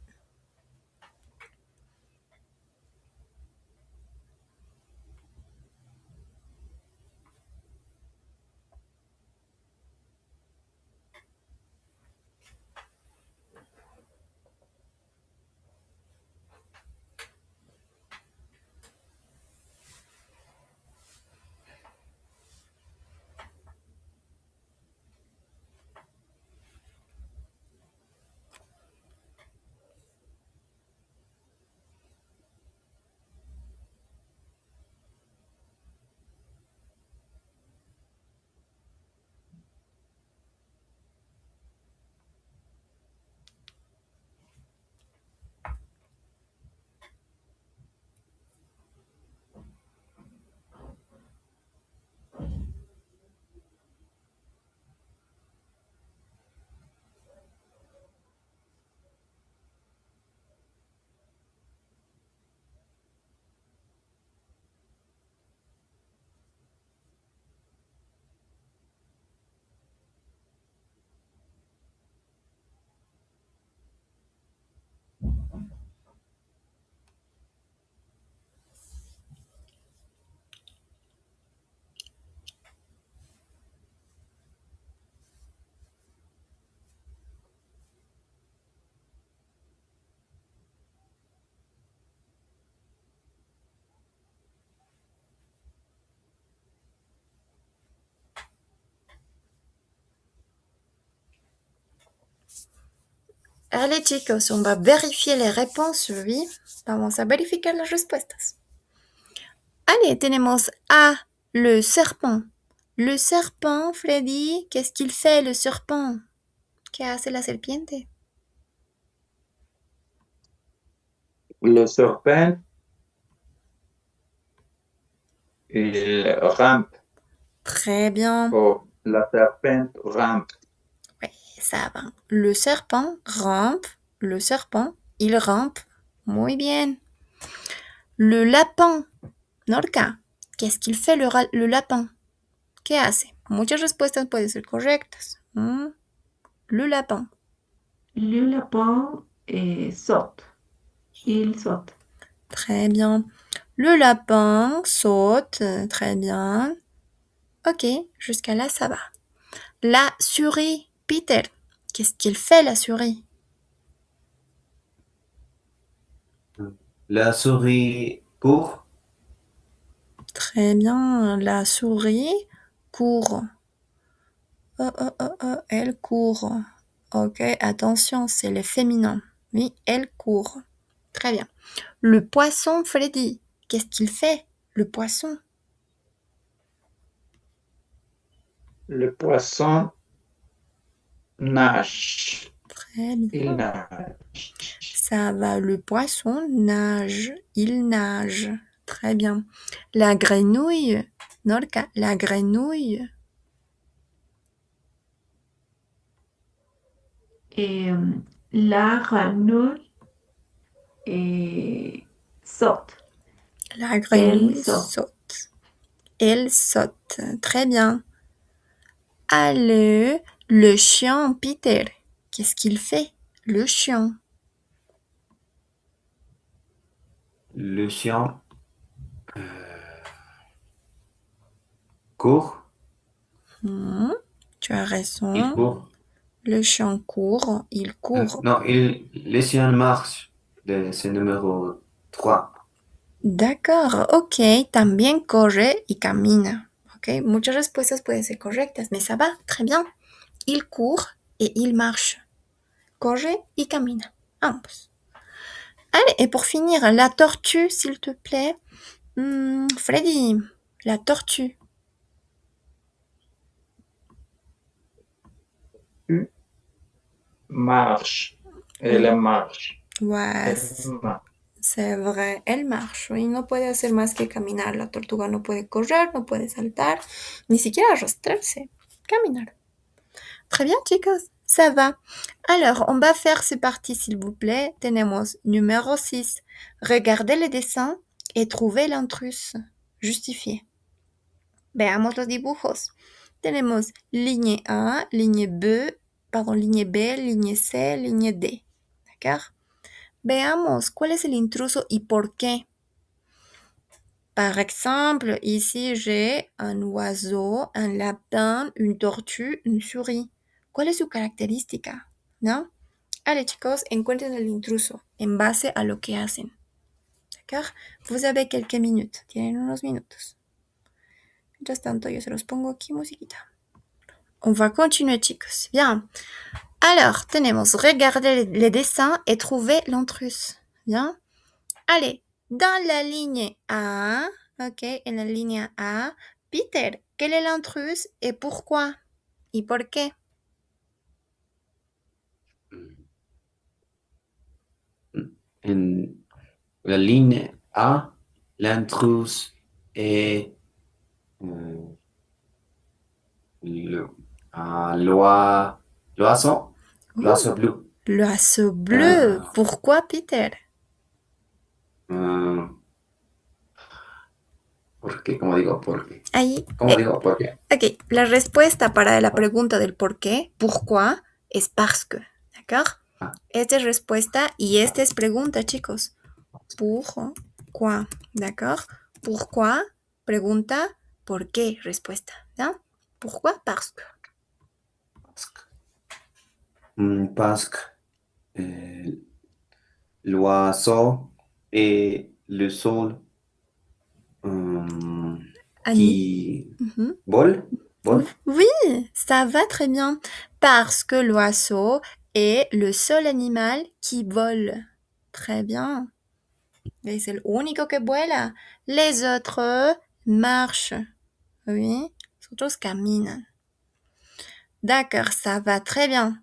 Allez, chicos, on va vérifier les réponses, oui. Vamos a verificar las respuestas. Allez, tenemos A, le serpent. Le serpent, Freddy, qu'est-ce qu'il fait, le serpent? ¿Qué hace la serpiente? Le serpent, il rampe. Très bien. Oh, la serpente rampe. Oui, ça va. Le serpent rampe. Le serpent, il rampe. Muy bien. Le lapin. Norca, qu'est-ce qu'il fait le lapin? ¿Qué hace? Muchas respuestas pueden ser correctas. Le lapin. Le lapin saute. Il saute. Très bien. Le lapin saute. Très bien. Ok, jusqu'à là, ça va. La souris, Peter. Qu'est-ce qu'il fait, la souris? La souris court. Très bien. La souris court. Elle court. Ok, attention, c'est le féminin. Oui, elle court. Très bien. Le poisson, Freddy. Qu'est-ce qu'il fait, le poisson? Le poisson nage. Très bien. Il nage. Ça va, le poisson nage. Il nage. Très bien. La grenouille, Norca, la grenouille. Et la grenouille saute. La grenouille Elle saute. saute. Elle saute. Très bien. Allez, le chien, Peter. Qu'est-ce qu'il fait, le chien? Le chien court. Tu as Il raison. court. Le chien court. Il court. Non, le chien marche. C'est numéro 3. D'accord, ok. También corre y camina. Ok, muchas respuestas pueden ser correctas, mais ça va, très bien. Il court et il marche. Corre y camina. Ambos. Allez, et pour finir, la tortue, s'il te plaît. Freddy, la tortue. marche. Elle marche. Ouais, Elle marche. c'est vrai, elle marche, oui, no puede hacer más que caminar. La tortuga no puede correr, no puede saltar, ni siquiera arrastrarse, caminar. Très bien, chicos, ça va. Alors, on va faire ces parties, s'il vous plaît. Tenemos numéro 6. Regardez les dessins et trouvez l'intrus. Justifié. Veamos los dibujos. Tenemos ligne A, ligne B, ligne C, ligne D. D'accord? Veamos cuál es el intruso y por qué. Par exemple, ici j'ai un oiseau, un lapin, une tortue, une souris. ¿Cuál es su característica? ¿No? Allez, chicos, encuentren el intruso en base a lo que hacen. D'accord? Vous avez quelques minutes. Tienen unos minutos. Mientras tanto, yo se los pongo aquí musiquita. On va continuer, chicos. Bien. Alors, tenemos regarder les dessins et trouver l'intrus. Bien. Allez, dans la ligne A, ok, en la ligne A, Peter, quel est l'intrus et pourquoi? ¿Y por qué? En la ligne A, l'intrus est l'oiseau bleu. L'oiseau bleu. Ah. Pourquoi, Peter? ¿Por qué? ¿Cómo digo por qué? Ahí. ¿Cómo digo por qué? Ok, la respuesta para la pregunta del por qué, pourquoi, es parce que, ¿d'accord? Ah. Esta es respuesta y esta es pregunta, chicos. Pourquoi, ¿d'accord? Pourquoi, pregunta, ¿por qué? Respuesta, ¿no? Pourquoi, parce que. Parce que l'oiseau et le sol qui Mhm. vole. Oui, ça va très bien. Parce que l'oiseau est le seul animal qui vole. Très bien. Es el único que vuela. Les autres marchent. Oui, los otros caminan. D'accord, ça va très bien.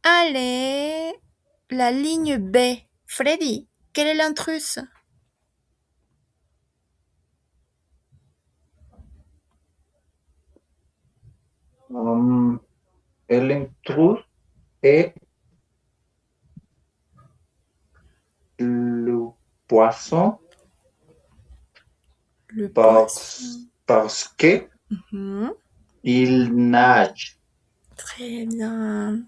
Allez, la ligne B. Freddy, quel est l'intrus? El intrus est le poisson Le poisson. parce que Mhm. il nage. Très bien.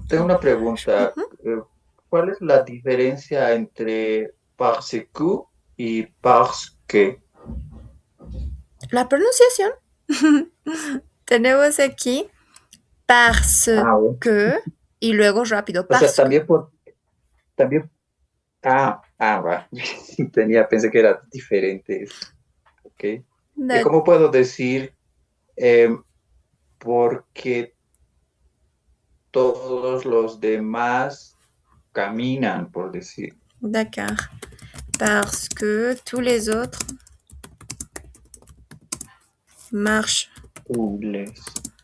Tengo una pregunta. ¿Cuál es la diferencia entre parce que y parce que? La pronunciación. Tenemos aquí parce bueno. que y luego rápido. O sea, Parce que. también. Va. Pensé que era diferente. Ok. ¿Y cómo puedo decir porque todos los demás caminan, por decir? D'accord. Parce que tous les autres marchent. Tous les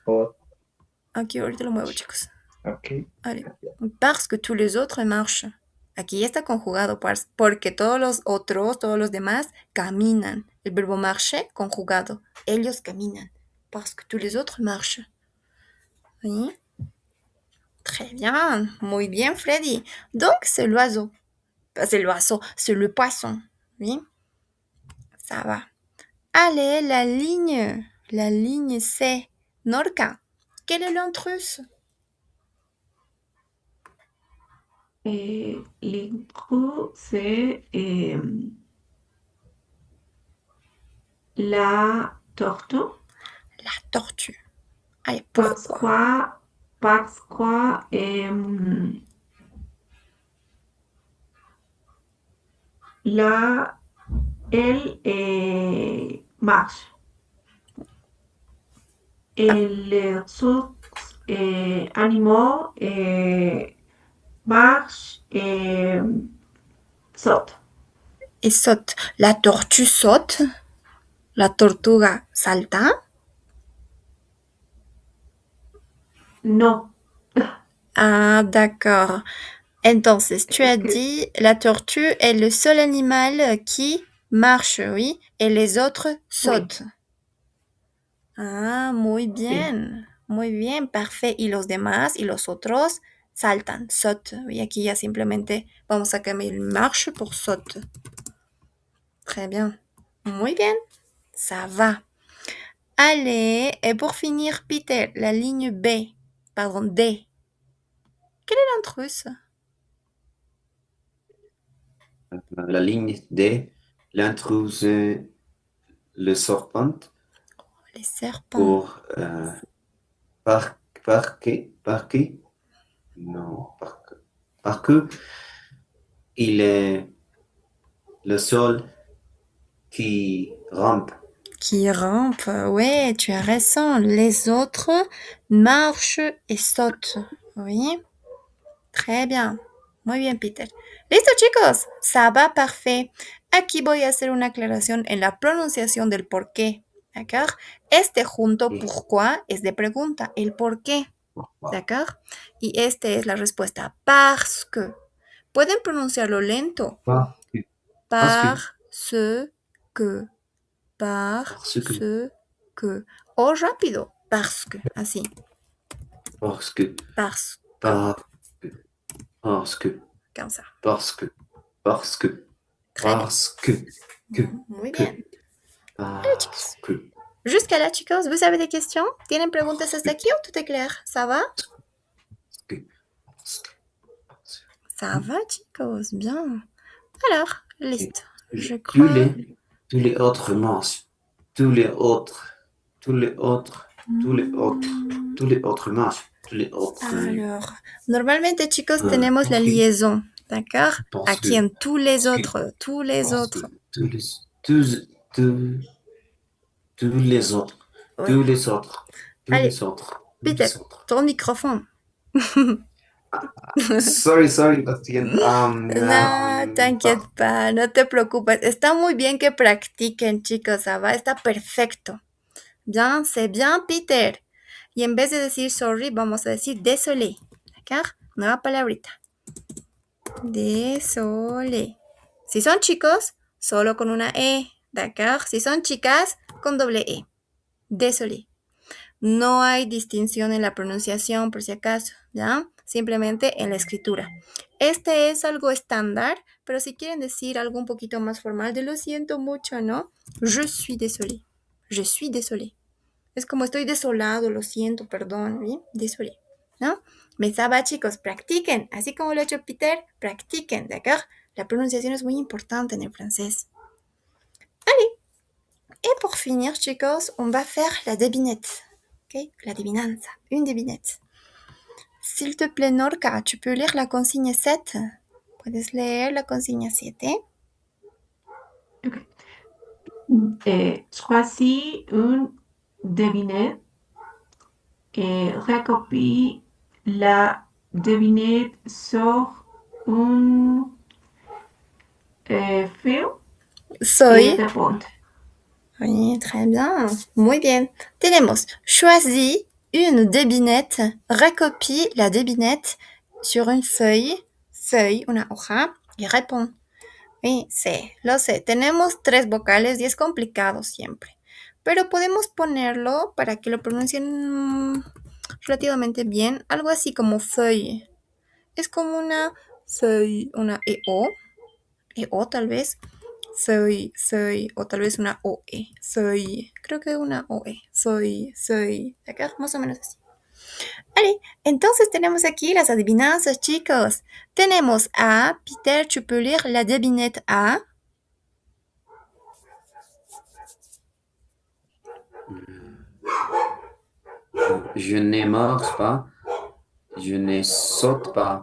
autres. Aquí ahorita lo muevo, chicos. Ok. Allez. Parce que tous les autres marchent. Aquí ya está conjugado, porque todos los demás caminan. El verbo marcher conjugado. Ellos caminan. Parce que tous les autres marchent. Oui. Très bien. Muy bien, Freddy. Donc, c'est l'oiseau. C'est l'oiseau, c'est le poisson. Oui. Ça va. Allez, la ligne C. Norca, quel est l'intrus? L'intrus, c'est la tortue. La tortue. Allez, pourquoi? Parce que elle marche. Et les autres animaux marchent et sautent. Et saute. La tortue saute. La tortuga salta. No. Ah, d'accord. Entonces, tu as dit la tortue est le seul animal qui marche, oui, et les autres sautent. Ah, muy bien. Muy bien, parfait. Y los demás y los otros saltan, sautent. Oui, aquí ya simplemente vamos a cambiar el marche pour saute. Très bien. Muy bien. Ça va. Allez, et pour finir, Peter, la ligne B, pardon, D. Quelle est l'intruse? La ligne D, l'intruse, le serpent Les serpents. pour parquer, non, parce que il est le seul qui rampe. Qui rampe, ouais, tu as raison. Les autres marchent et sautent. Oui, très bien. Muy bien, Peter. Listo, chicos. Ça va, parfait. Aquí voy a hacer una aclaración en la pronunciación del por qué. ¿D'accord? Este junto, Sí. pourquoi, es de pregunta. El por qué. ¿D'accord? Y este es la respuesta. Parce que. Pueden pronunciarlo lento. Parce que. Parce que. O rápido. Parce que. Así. Parce que. Parce Parce que. comme ça. Parce que. Parce que. Très bien. Parce que. Muy bien. Parce que. Jusqu'à là, chicos, vous avez des questions? ¿Tienen preguntas hasta aquí o tout est clair? ¿Ça va? Ça va, chicos. Bien. Alors, listo. Je crois. Tous les autres marches. Tous les autres marches. Tous les autres. Alors, normalmente, chicos, tenemos la liaison. ¿D'accord? Aquí en tous les autres. Tous les autres. Tous les autres. Ouais. Tous les autres. Tous Allez, les autres. Peter, ton micrófono. Sorry, Bastien. No, t'inquiète pas, no te preocupes. Está muy bien que practiquen, chicos, ¿ça va? Está perfecto. Bien, c'est bien, Peter. Y en vez de decir sorry, vamos a decir désolé. ¿D'accord? Nueva palabrita. Désolé. Si son chicos, solo con una E. ¿D'accord? Si son chicas, con doble E. Désolé. No hay distinción en la pronunciación, por si acaso, ¿ya? Simplemente en la escritura. Este es algo estándar, pero si quieren decir algo un poquito más formal, de lo siento mucho, ¿no? Je suis désolé. Je suis désolé. Es como estoy desolado, lo siento, perdón, ¿sí? Désolé, ¿no? Mais ça va, chicos, practiquen. Así como lo ha hecho Peter, practiquen, ¿d'accord? La pronunciación es muy importante en el francés. Allez. Et pour finir, chicos, on va faire la devinette. Ok, la adivinanza, une devinette. S'il te plaît, Norca, tu peux lire la consigne 7. ¿Puedes leer la consigne 7? Choisis une devinette et recopie la devinette sur un fil Soy. et réponds. Oui, très bien. Muy bien. Tenemos choisis une devinette, recopie la devinette sur une feuille, una hoja, y répond. Sí, lo sé. Tenemos 3 vocales y es complicado siempre. Pero podemos ponerlo para que lo pronuncien relativamente bien. Algo así como feuille. Es como una feuille, una EO tal vez. Feuille, o tal vez una OE. Feuille, creo que una OE. Feuille, acá más o menos así. Allez, entonces tenemos aquí las adivinanzas, chicos. Tenemos A. Peter, tu peux lire la devinette A. Je ne marche pas. Je ne saute pas.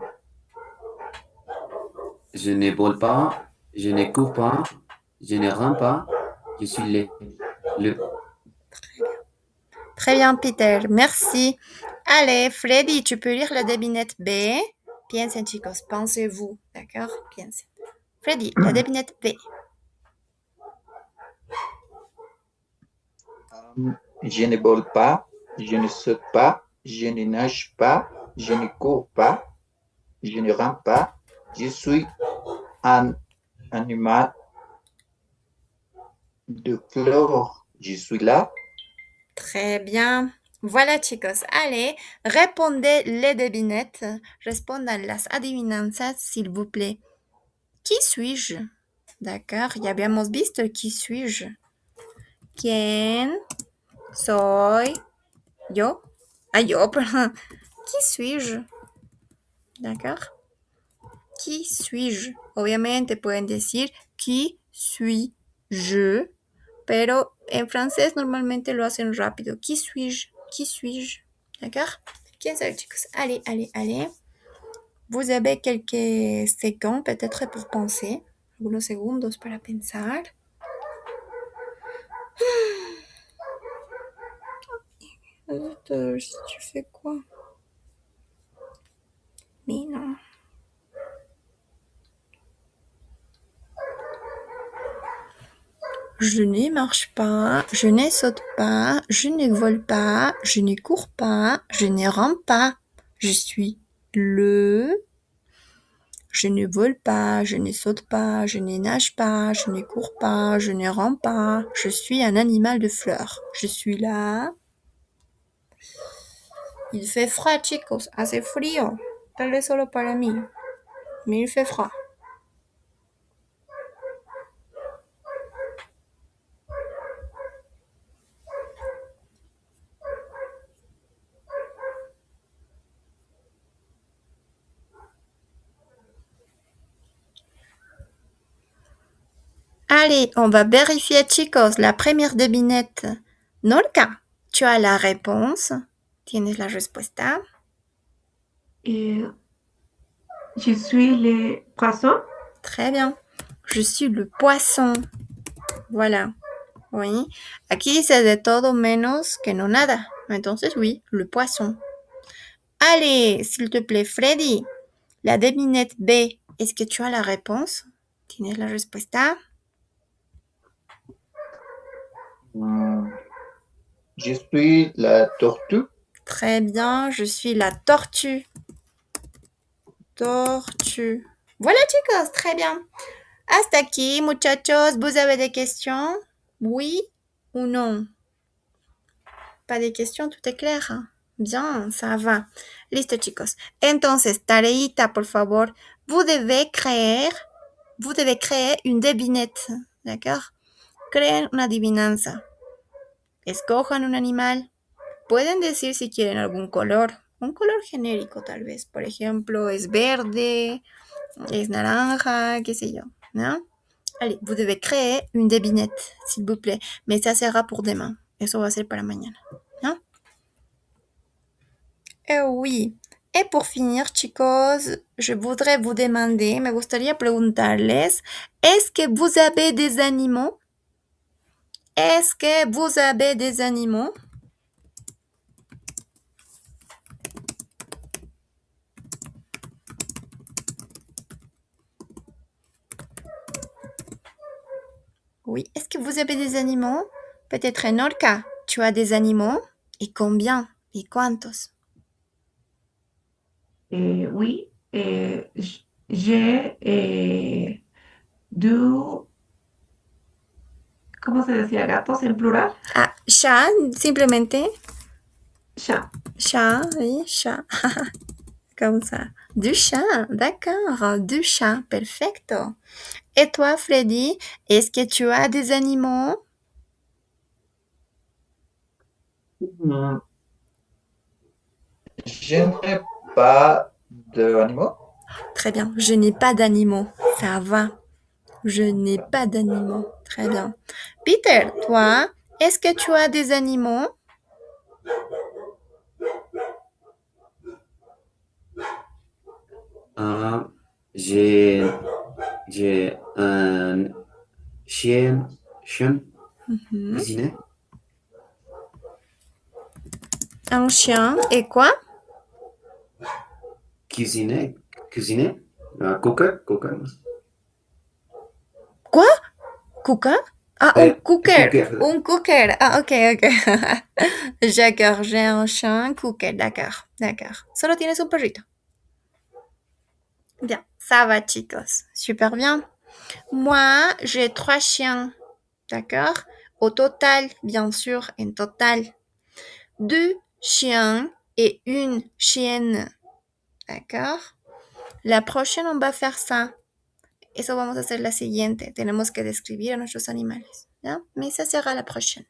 Je ne vole pas. Je ne cours pas. Je ne rampe pas. Je suis le. Très bien, Peter. Merci. Allez, Freddy, tu peux lire la devinette B. Piensen, chicos. Pensez-vous. D'accord? Piensen. Freddy, la devinette B. Je ne vole pas. Je ne saute pas. je ne nage pas, je ne cours pas, je ne rampe pas, je suis un animal de couleur, je suis là. Très bien. Voilà, chicos. Allez, répondez les devinettes. Respondan las adivinanzas, s'il vous plaît. Qui suis-je? D'accord, ya habíamos visto el qui suis-je. ¿Quién soy yo? Ah, yo, perdón. Qui suis-je? D'accord. Qui suis-je? Obviamente pueden decir qui suis-je, pero en francés normalmente lo hacen rápido. Qui suis-je? Qui suis-je? D'accord? ¿Quién sabe, chicos? Allez, allez, allez. Vous avez quelques secondes peut-être pour penser. Algunos segundos para pensar. Tu fais quoi? Mais non. Je ne marche pas, je ne saute pas, je ne vole pas, je ne cours pas, je ne rampe pas. Je suis le... Je ne vole pas, je ne saute pas, je ne nage pas, je ne cours pas, je ne rampe pas. Je suis un animal de fleurs. Je suis là. Il fait froid, chicos. Hace frío. Tal vez solo para mí. Mais il fait froid. Allez, on va vérifier, chicos, la première devinette. Norca, tu as la réponse. ¿Tienes la respuesta? Je suis le poisson. Très bien. Je suis le poisson. Voilà. Oui. Aquí dice de todo menos que no nada. Entonces, oui, le poisson. Allez, s'il te plaît, Freddy. La devinette B. Est-ce que tu as la réponse? ¿Tienes la respuesta? Je suis la tortue. Très bien, je suis la tortue. Tortue. Voilà, chicos, très bien. Hasta aquí, muchachos. ¿Vous avez des questions? Oui ou non? Pas de questions, tout est clair. Bien, ça va. Listo, chicos. Entonces, tareita, por favor. Vous devez créer une devinette. D'accord? Creen una adivinanza. Escojan un animal. Pueden decir si quieren algún color. Un color genérico, tal vez. Por ejemplo, es verde, es naranja, qué sé yo. ¿No? Allez, vous devez créer une devinette, s'il vous plaît. Mais ça sera pour demain. Eso va a ser para mañana. ¿No? Oui. Et pour finir, chicos, je voudrais vous demander, me gustaría preguntarles, ¿est-ce que vous avez des animaux? Est-ce que vous avez des animaux? Oui, est-ce que vous avez des animaux? Peut-être Norca, tu as des animaux? Et combien? Et cuántos? Oui, j'ai deux, ¿cómo se decía? Gatos en plural. Ah, chat, simplemente. Chat. Chat, oui, chat. Comme ça. Du chat, d'accord. Du chat, perfecto. Et toi, Freddy, est-ce que tu as des animaux? Je n'ai pas d'animaux. Très bien. Je n'ai pas d'animaux. Ça va. Je n'ai pas d'animaux. Très bien. Peter, toi, est-ce que tu as des animaux? J'ai un chien Mhm. cuisiné. Un chien et quoi? Cuisiné. Cooker. Quoi? Cuca? Ah, un cooker. Cooker. Un cooker. Ah, ok, ok. D'accord, j'ai un chien, un cooker. D'accord, d'accord. Solo tienes un perrito. Bien, ça va, chicos. Super bien. Moi, j'ai 3 chiens. D'accord? Au total, bien sûr, en total. 2 chiens et 1 chienne. D'accord? La prochaine, on va faire ça. Eso vamos a hacer la siguiente. Tenemos que describir a nuestros animales. ¿Ya? Mais ça sera la prochaine.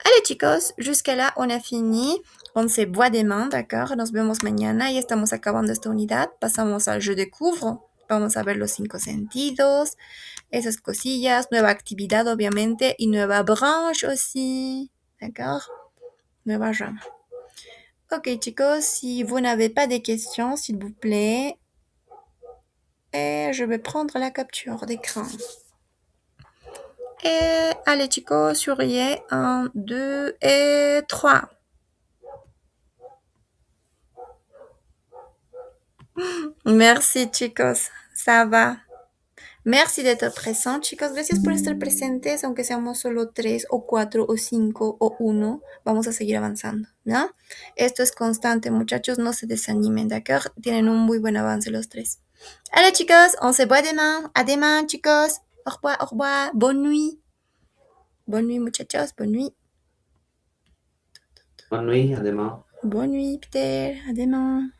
Allez, chicos, jusqu'à là, on a fini. On se voit demain, d'accord? Nos vemos mañana. Ya estamos acabando esta unidad. Pasamos al je découvre. Vamos a ver los 5 sentidos, esas cosillas, nueva actividad, obviamente, y nueva branche aussi. D'accord? Nueva rama. Ok, chicos, si vous n'avez pas de questions, s'il vous plaît, et je vais prendre la capture d'écran. Et allez, chicos, souriez. 1, 2 et 3. Merci, chicos. Ça va. Merci d'être present, chicos. Gracias por estar presentes, aunque seamos solo 3 o 4 o 5 o 1. Vamos a seguir avanzando, ¿no? Esto es constante, muchachos. No se desanimen, d'accord? Tienen un muy buen avance los 3. Allez, chicos, on se voit demain. À demain, chicos. Au revoir, au revoir. Bonne nuit. Bonne nuit, muchachos. Bonne nuit. Bonne nuit, à demain. Bonne nuit, Peter. À demain.